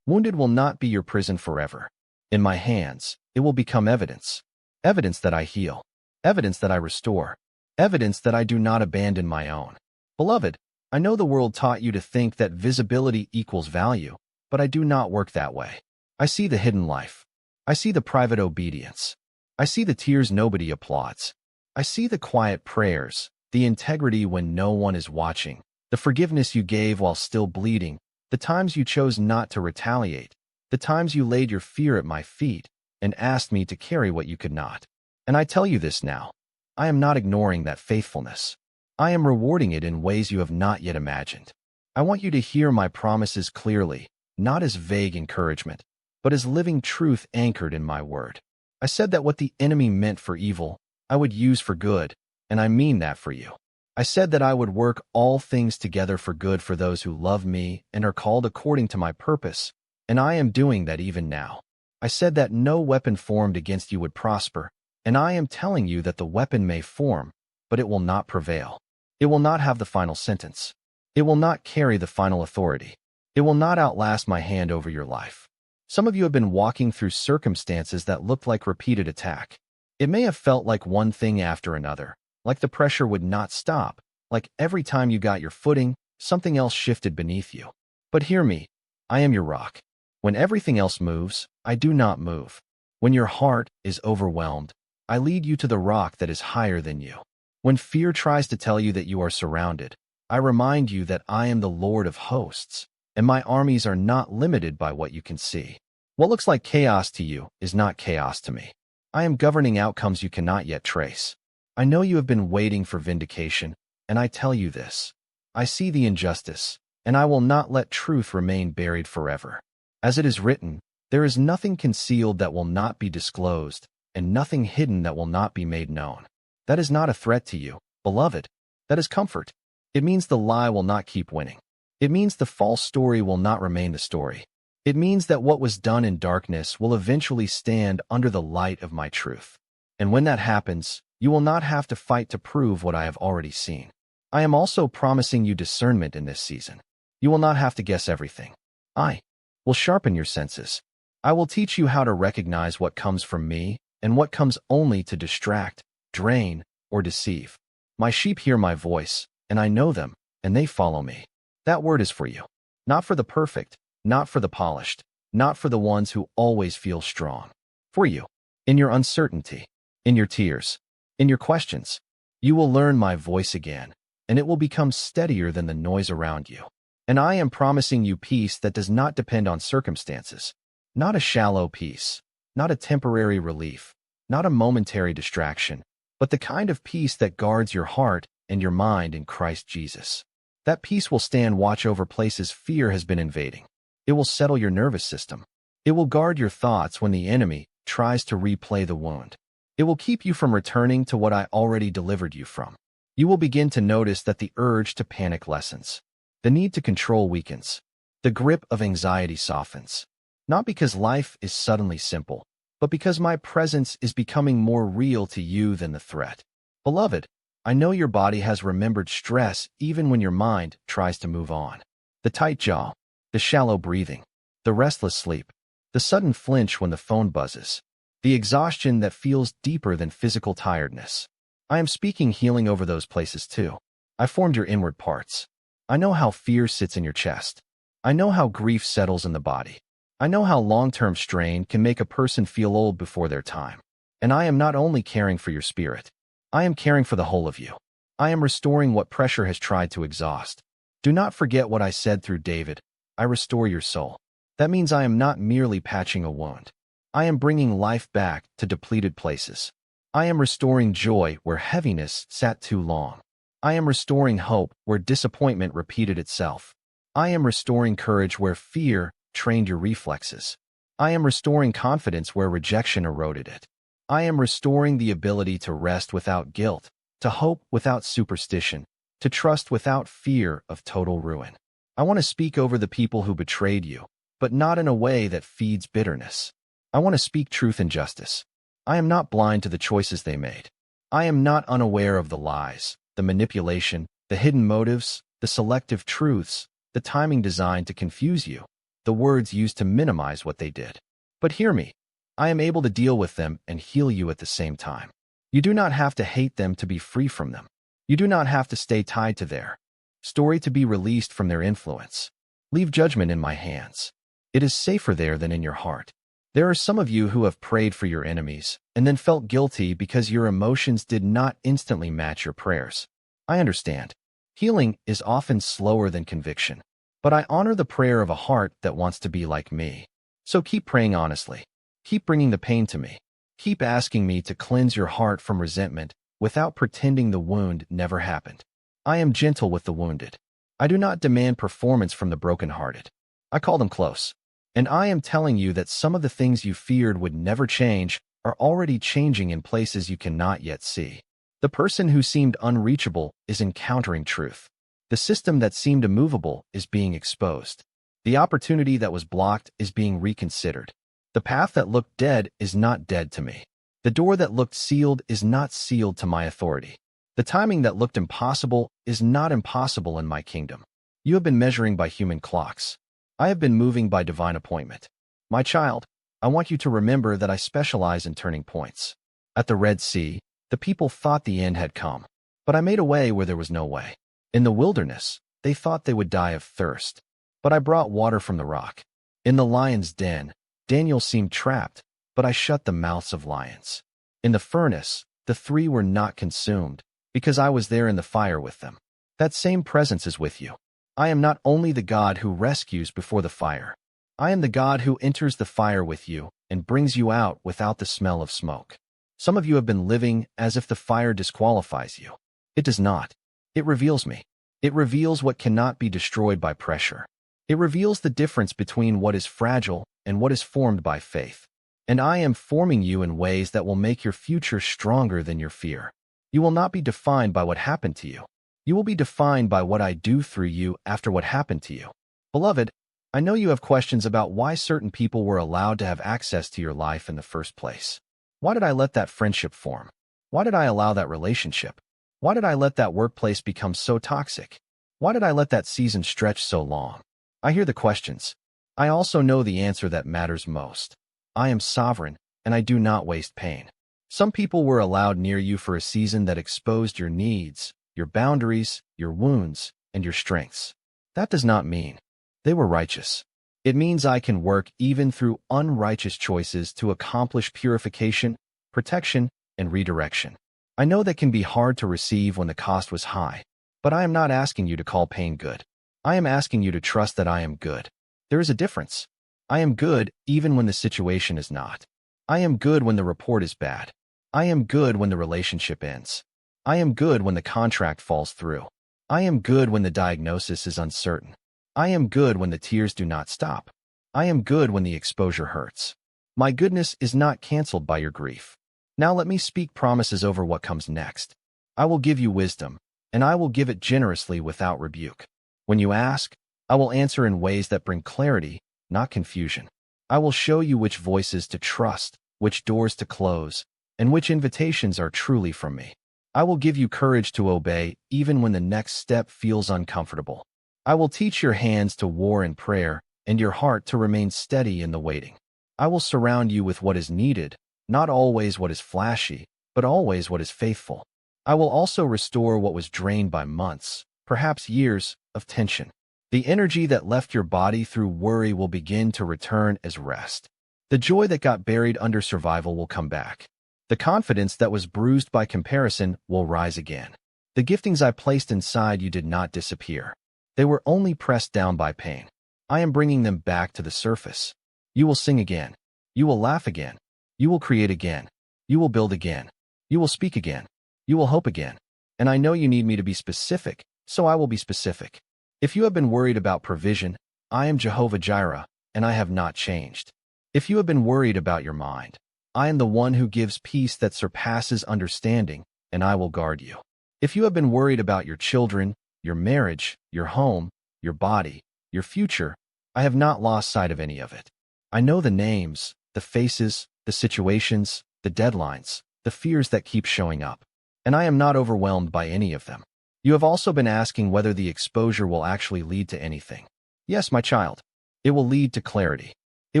wounded will not be your prison forever. In my hands, it will become evidence. Evidence that I heal. Evidence that I restore. Evidence that I do not abandon my own. Beloved, I know the world taught you to think that visibility equals value, but I do not work that way. I see the hidden life. I see the private obedience. I see the tears nobody applauds. I see the quiet prayers, the integrity when no one is watching, the forgiveness you gave while still bleeding, the times you chose not to retaliate, the times you laid your fear at my feet and asked me to carry what you could not. And I tell you this now, I am not ignoring that faithfulness. I am rewarding it in ways you have not yet imagined. I want you to hear my promises clearly, not as vague encouragement, but as living truth anchored in my word. I said that what the enemy meant for evil, I would use for good, and I mean that for you. I said that I would work all things together for good for those who love me and are called according to my purpose, and I am doing that even now. I said that no weapon formed against you would prosper, and I am telling you that the weapon may form, but it will not prevail. It will not have the final sentence. It will not carry the final authority. It will not outlast my hand over your life. Some of you have been walking through circumstances that looked like repeated attack. It may have felt like one thing after another, like the pressure would not stop, like every time you got your footing, something else shifted beneath you. But hear me, I am your rock. When everything else moves, I do not move. When your heart is overwhelmed, I lead you to the rock that is higher than you. When fear tries to tell you that you are surrounded, I remind you that I am the Lord of hosts, and my armies are not limited by what you can see. What looks like chaos to you is not chaos to me. I am governing outcomes you cannot yet trace. I know you have been waiting for vindication, and I tell you this. I see the injustice, and I will not let truth remain buried forever. As it is written, there is nothing concealed that will not be disclosed, and nothing hidden that will not be made known. That is not a threat to you, beloved. That is comfort. It means the lie will not keep winning. It means the false story will not remain the story. It means that what was done in darkness will eventually stand under the light of my truth. And when that happens, you will not have to fight to prove what I have already seen. I am also promising you discernment in this season. You will not have to guess everything. I will sharpen your senses. I will teach you how to recognize what comes from me and what comes only to distract, drain, or deceive. My sheep hear my voice, and I know them, and they follow me. That word is for you. Not for the perfect, not for the polished, not for the ones who always feel strong. For you. In your uncertainty, in your tears, in your questions, you will learn my voice again, and it will become steadier than the noise around you. And I am promising you peace that does not depend on circumstances. Not a shallow peace, not a temporary relief, not a momentary distraction, but the kind of peace that guards your heart and your mind in Christ Jesus. That peace will stand watch over places fear has been invading. It will settle your nervous system. It will guard your thoughts when the enemy tries to replay the wound. It will keep you from returning to what I already delivered you from. You will begin to notice that the urge to panic lessens. The need to control weakens. The grip of anxiety softens. Not because life is suddenly simple, but because my presence is becoming more real to you than the threat. Beloved, I know your body has remembered stress even when your mind tries to move on. The tight jaw, the shallow breathing, the restless sleep, the sudden flinch when the phone buzzes, the exhaustion that feels deeper than physical tiredness. I am speaking healing over those places too. I formed your inward parts. I know how fear sits in your chest. I know how grief settles in the body. I know how long-term strain can make a person feel old before their time. And I am not only caring for your spirit. I am caring for the whole of you. I am restoring what pressure has tried to exhaust. Do not forget what I said through David. I restore your soul. That means I am not merely patching a wound. I am bringing life back to depleted places. I am restoring joy where heaviness sat too long. I am restoring hope where disappointment repeated itself. I am restoring courage where fear trained your reflexes. I am restoring confidence where rejection eroded it. I am restoring the ability to rest without guilt, to hope without superstition, to trust without fear of total ruin. I want to speak over the people who betrayed you, but not in a way that feeds bitterness. I want to speak truth and justice. I am not blind to the choices they made. I am not unaware of the lies, the manipulation, the hidden motives, the selective truths, the timing designed to confuse you, the words used to minimize what they did. But hear me. I am able to deal with them and heal you at the same time. You do not have to hate them to be free from them. You do not have to stay tied to their story to be released from their influence. Leave judgment in my hands. It is safer there than in your heart. There are some of you who have prayed for your enemies and then felt guilty because your emotions did not instantly match your prayers. I understand. Healing is often slower than conviction, but I honor the prayer of a heart that wants to be like me. So keep praying honestly. Keep bringing the pain to me. Keep asking me to cleanse your heart from resentment without pretending the wound never happened. I am gentle with the wounded. I do not demand performance from the brokenhearted. I call them close. And I am telling you that some of the things you feared would never change are already changing in places you cannot yet see. The person who seemed unreachable is encountering truth. The system that seemed immovable is being exposed. The opportunity that was blocked is being reconsidered. The path that looked dead is not dead to me. The door that looked sealed is not sealed to my authority. The timing that looked impossible is not impossible in my kingdom. You have been measuring by human clocks. I have been moving by divine appointment. My child, I want you to remember that I specialize in turning points. At the Red Sea, the people thought the end had come, but I made a way where there was no way. In the wilderness, they thought they would die of thirst, but I brought water from the rock. In the lion's den, Daniel seemed trapped, but I shut the mouths of lions. In the furnace, the three were not consumed, because I was there in the fire with them. That same presence is with you. I am not only the God who rescues before the fire. I am the God who enters the fire with you and brings you out without the smell of smoke. Some of you have been living as if the fire disqualifies you. It does not. It reveals me. It reveals what cannot be destroyed by pressure. It reveals the difference between what is fragile and what is formed by faith. And I am forming you in ways that will make your future stronger than your fear. You will not be defined by what happened to you. You will be defined by what I do through you after what happened to you. Beloved, I know you have questions about why certain people were allowed to have access to your life in the first place. Why did I let that friendship form? Why did I allow that relationship? Why did I let that workplace become so toxic? Why did I let that season stretch so long? I hear the questions. I also know the answer that matters most. I am sovereign, and I do not waste pain. Some people were allowed near you for a season that exposed your needs, your boundaries, your wounds, and your strengths. That does not mean they were righteous. It means I can work even through unrighteous choices to accomplish purification, protection, and redirection. I know that can be hard to receive when the cost was high, but I am not asking you to call pain good. I am asking you to trust that I am good. There is a difference. I am good even when the situation is not. I am good when the report is bad. I am good when the relationship ends. I am good when the contract falls through. I am good when the diagnosis is uncertain. I am good when the tears do not stop. I am good when the exposure hurts. My goodness is not canceled by your grief. Now let me speak promises over what comes next. I will give you wisdom, and I will give it generously without rebuke. When you ask, I will answer in ways that bring clarity, not confusion. I will show you which voices to trust, which doors to close, and which invitations are truly from me. I will give you courage to obey even when the next step feels uncomfortable. I will teach your hands to war in prayer and your heart to remain steady in the waiting. I will surround you with what is needed, not always what is flashy, but always what is faithful. I will also restore what was drained by months, perhaps years, of tension. The energy that left your body through worry will begin to return as rest. The joy that got buried under survival will come back. The confidence that was bruised by comparison will rise again. The giftings I placed inside you did not disappear. They were only pressed down by pain. I am bringing them back to the surface. You will sing again. You will laugh again. You will create again. You will build again. You will speak again. You will hope again. And I know you need me to be specific, so I will be specific. If you have been worried about provision, I am Jehovah Jireh, and I have not changed. If you have been worried about your mind, I am the one who gives peace that surpasses understanding, and I will guard you. If you have been worried about your children, your marriage, your home, your body, your future, I have not lost sight of any of it. I know the names, the faces, the situations, the deadlines, the fears that keep showing up, and I am not overwhelmed by any of them. You have also been asking whether the exposure will actually lead to anything. Yes, my child. It will lead to clarity. It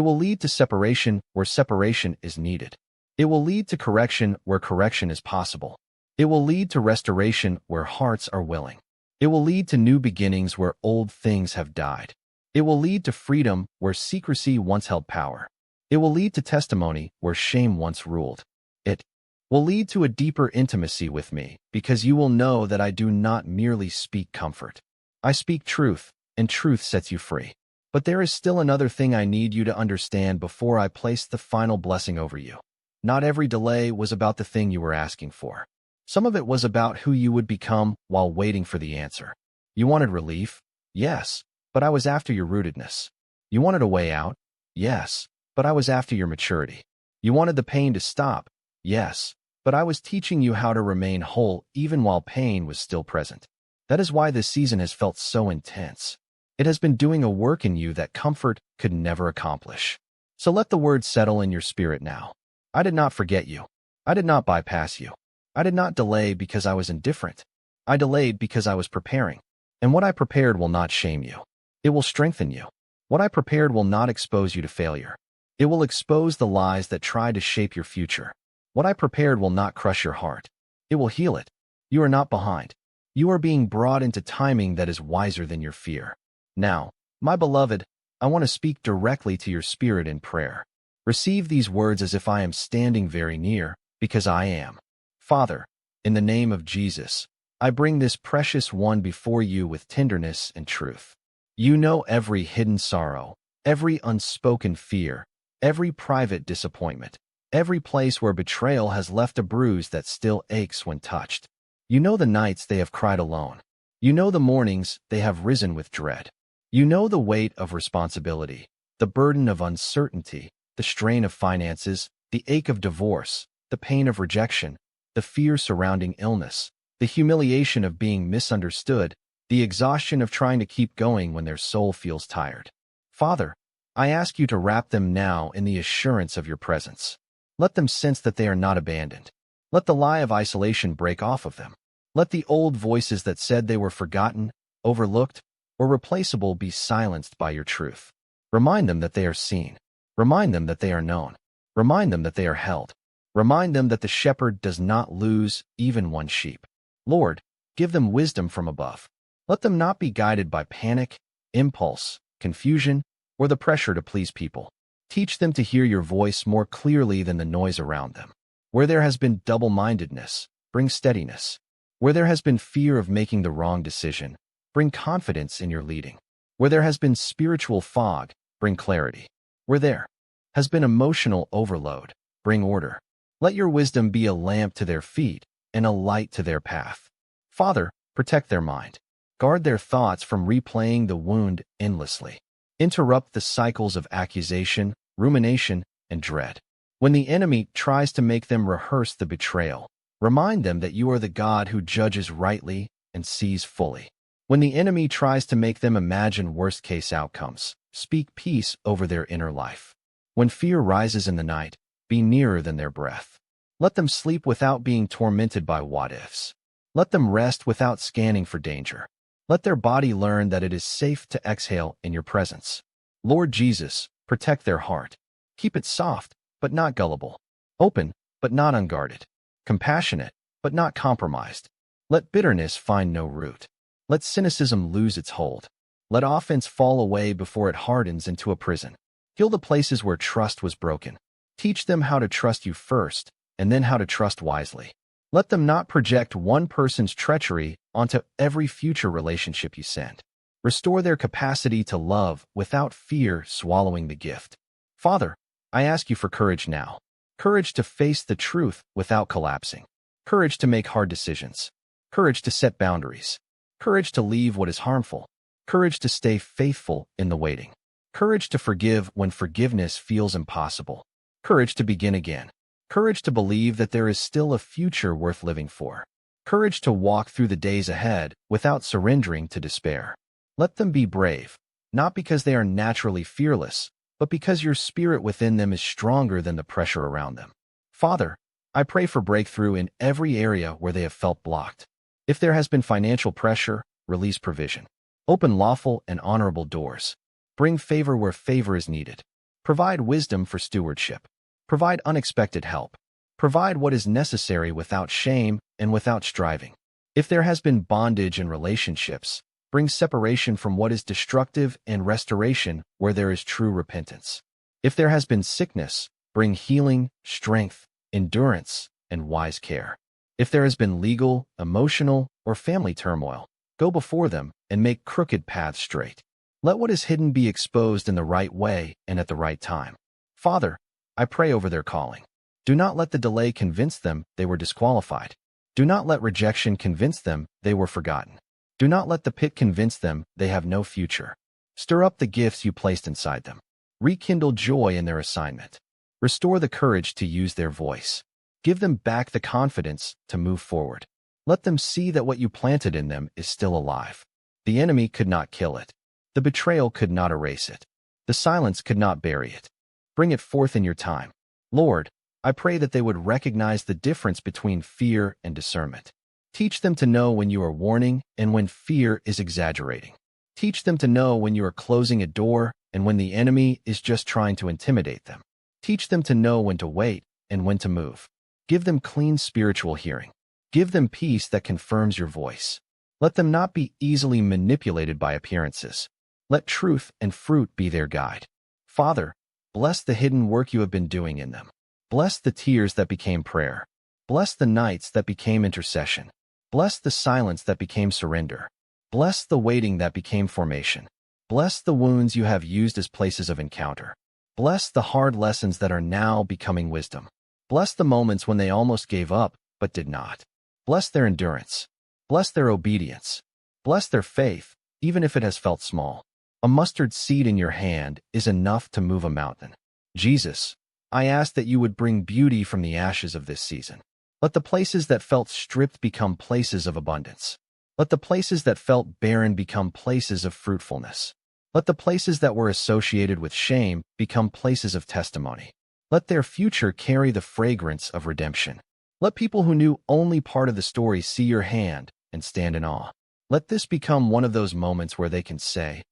will lead to separation where separation is needed. It will lead to correction where correction is possible. It will lead to restoration where hearts are willing. It will lead to new beginnings where old things have died. It will lead to freedom where secrecy once held power. It will lead to testimony where shame once ruled. It will lead to a deeper intimacy with me because you will know that I do not merely speak comfort. I speak truth, and truth sets you free. But there is still another thing I need you to understand before I place the final blessing over you. Not every delay was about the thing you were asking for. Some of it was about who you would become while waiting for the answer. You wanted relief? Yes, but I was after your rootedness. You wanted a way out? Yes, but I was after your maturity. You wanted the pain to stop? Yes, but I was teaching you how to remain whole even while pain was still present. That is why this season has felt so intense. It has been doing a work in you that comfort could never accomplish. So let the word settle in your spirit now. I did not forget you. I did not bypass you. I did not delay because I was indifferent. I delayed because I was preparing. And what I prepared will not shame you. It will strengthen you. What I prepared will not expose you to failure. It will expose the lies that try to shape your future. What I prepared will not crush your heart. It will heal it. You are not behind. You are being brought into timing that is wiser than your fear. Now, my beloved, I want to speak directly to your spirit in prayer. Receive these words as if I am standing very near, because I am. Father, in the name of Jesus, I bring this precious one before you with tenderness and truth. You know every hidden sorrow, every unspoken fear, every private disappointment, every place where betrayal has left a bruise that still aches when touched. You know the nights they have cried alone. You know the mornings they have risen with dread. You know the weight of responsibility, the burden of uncertainty, the strain of finances, the ache of divorce, the pain of rejection, the fear surrounding illness, the humiliation of being misunderstood, the exhaustion of trying to keep going when their soul feels tired. Father, I ask you to wrap them now in the assurance of your presence. Let them sense that they are not abandoned. Let the lie of isolation break off of them. Let the old voices that said they were forgotten, overlooked, or replaceable be silenced by your truth. Remind them that they are seen. Remind them that they are known. Remind them that they are held. Remind them that the shepherd does not lose even one sheep. Lord, give them wisdom from above. Let them not be guided by panic, impulse, confusion, or the pressure to please people. Teach them to hear your voice more clearly than the noise around them. Where there has been double-mindedness, bring steadiness. Where there has been fear of making the wrong decision, bring confidence in your leading. Where there has been spiritual fog, bring clarity. Where there has been emotional overload, bring order. Let your wisdom be a lamp to their feet and a light to their path. Father, protect their mind. Guard their thoughts from replaying the wound endlessly. Interrupt the cycles of accusation, rumination, and dread. When the enemy tries to make them rehearse the betrayal, remind them that you are the God who judges rightly and sees fully. When the enemy tries to make them imagine worst-case outcomes, speak peace over their inner life. When fear rises in the night, be nearer than their breath. Let them sleep without being tormented by what-ifs. Let them rest without scanning for danger. Let their body learn that it is safe to exhale in your presence. Lord Jesus, protect their heart. Keep it soft, but not gullible. Open, but not unguarded. Compassionate, but not compromised. Let bitterness find no root. Let cynicism lose its hold. Let offense fall away before it hardens into a prison. Heal the places where trust was broken. Teach them how to trust you first, and then how to trust wisely. Let them not project one person's treachery onto every future relationship you send. Restore their capacity to love without fear swallowing the gift. Father, I ask you for courage now. Courage to face the truth without collapsing. Courage to make hard decisions. Courage to set boundaries. Courage to leave what is harmful. Courage to stay faithful in the waiting. Courage to forgive when forgiveness feels impossible. Courage to begin again. Courage to believe that there is still a future worth living for. Courage to walk through the days ahead without surrendering to despair. Let them be brave, not because they are naturally fearless, but because your spirit within them is stronger than the pressure around them. Father, I pray for breakthrough in every area where they have felt blocked. If there has been financial pressure, release provision. Open lawful and honorable doors. Bring favor where favor is needed. Provide wisdom for stewardship. Provide unexpected help. Provide what is necessary without shame and without striving. If there has been bondage in relationships, bring separation from what is destructive and restoration where there is true repentance. If there has been sickness, bring healing, strength, endurance, and wise care. If there has been legal, emotional, or family turmoil, go before them and make crooked paths straight. Let what is hidden be exposed in the right way and at the right time. Father, I pray over their calling. Do not let the delay convince them they were disqualified. Do not let rejection convince them they were forgotten. Do not let the pit convince them they have no future. Stir up the gifts you placed inside them. Rekindle joy in their assignment. Restore the courage to use their voice. Give them back the confidence to move forward. Let them see that what you planted in them is still alive. The enemy could not kill it. The betrayal could not erase it. The silence could not bury it. Bring it forth in your time. Lord, I pray that they would recognize the difference between fear and discernment. Teach them to know when you are warning and when fear is exaggerating. Teach them to know when you are closing a door and when the enemy is just trying to intimidate them. Teach them to know when to wait and when to move. Give them clean spiritual hearing. Give them peace that confirms your voice. Let them not be easily manipulated by appearances. Let truth and fruit be their guide. Father, bless the hidden work you have been doing in them. Bless the tears that became prayer. Bless the nights that became intercession. Bless the silence that became surrender. Bless the waiting that became formation. Bless the wounds you have used as places of encounter. Bless the hard lessons that are now becoming wisdom. Bless the moments when they almost gave up, but did not. Bless their endurance. Bless their obedience. Bless their faith, even if it has felt small. A mustard seed in your hand is enough to move a mountain. Jesus, I ask that you would bring beauty from the ashes of this season. Let the places that felt stripped become places of abundance. Let the places that felt barren become places of fruitfulness. Let the places that were associated with shame become places of testimony. Let their future carry the fragrance of redemption. Let people who knew only part of the story see your hand and stand in awe. Let this become one of those moments where they can say,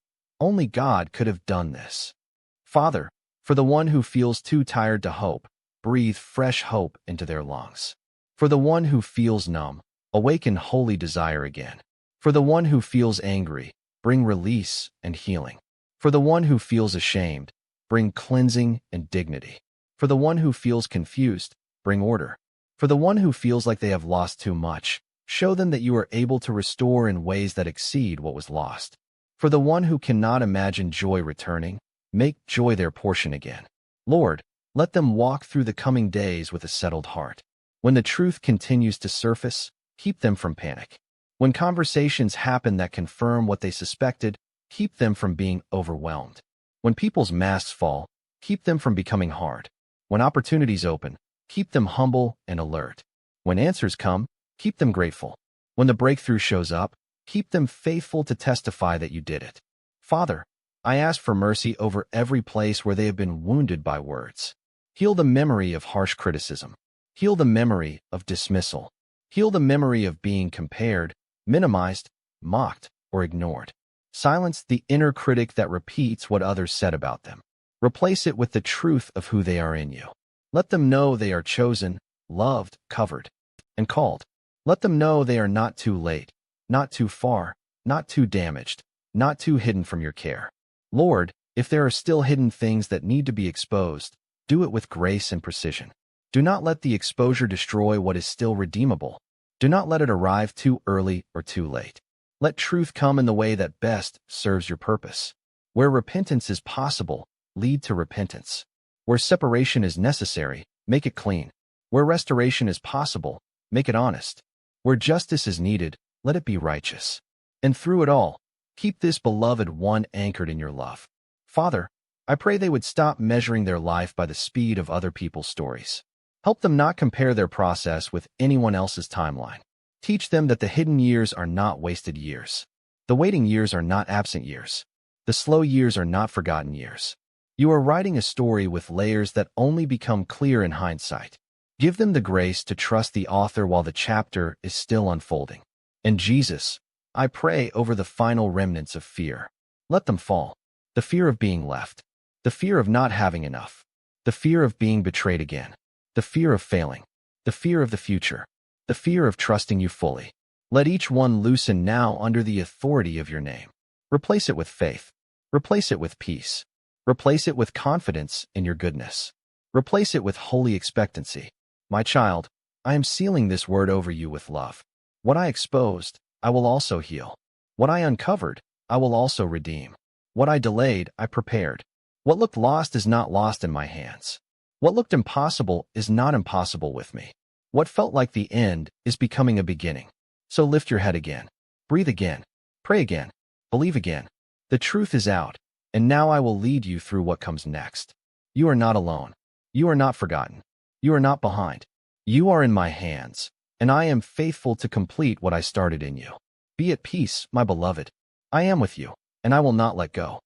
only God could have done this. Father, for the one who feels too tired to hope, breathe fresh hope into their lungs. For the one who feels numb, awaken holy desire again. For the one who feels angry, bring release and healing. For the one who feels ashamed, bring cleansing and dignity. For the one who feels confused, bring order. For the one who feels like they have lost too much, show them that you are able to restore in ways that exceed what was lost. For the one who cannot imagine joy returning, make joy their portion again. Lord, Let them walk through the coming days with a settled heart. When the truth continues to surface, keep them from panic. When conversations happen that confirm what they suspected, keep them from being overwhelmed. When people's masks fall, keep them from becoming hard. When opportunities open, keep them humble and alert. When answers come, keep them grateful. When the breakthrough shows up, keep them faithful to testify that you did it. Father, I ask for mercy over every place where they have been wounded by words. Heal the memory of harsh criticism. Heal the memory of dismissal. Heal the memory of being compared, minimized, mocked, or ignored. Silence the inner critic that repeats what others said about them. Replace it with the truth of who they are in you. Let them know they are chosen, loved, covered, and called. Let them know they are not too late, not too far, not too damaged, not too hidden from your care. Lord, if there are still hidden things that need to be exposed, do it with grace and precision. Do not let the exposure destroy what is still redeemable. Do not let it arrive too early or too late. Let truth come in the way that best serves your purpose. Where repentance is possible, lead to repentance. Where separation is necessary, make it clean. Where restoration is possible, make it honest. Where justice is needed, let it be righteous. And through it all, keep this beloved one anchored in your love. Father, I pray they would stop measuring their life by the speed of other people's stories. Help them not compare their process with anyone else's timeline. Teach them that the hidden years are not wasted years. The waiting years are not absent years. The slow years are not forgotten years. You are writing a story with layers that only become clear in hindsight. Give them the grace to trust the author while the chapter is still unfolding. And Jesus, I pray over the final remnants of fear. Let them fall. The fear of being left. The fear of not having enough. The fear of being betrayed again. The fear of failing. The fear of the future. The fear of trusting you fully. Let each one loosen now under the authority of your name. Replace it with faith. Replace it with peace. Replace it with confidence in your goodness. Replace it with holy expectancy. My child, I am sealing this word over you with love. What I exposed, I will also heal. What I uncovered, I will also redeem. What I delayed, I prepared. What looked lost is not lost in my hands. What looked impossible is not impossible with me. What felt like the end is becoming a beginning. So lift your head again. Breathe again. Pray again. Believe again. The truth is out, and now I will lead you through what comes next. You are not alone. You are not forgotten. You are not behind. You are in my hands, and I am faithful to complete what I started in you. Be at peace, my beloved. I am with you, and I will not let go.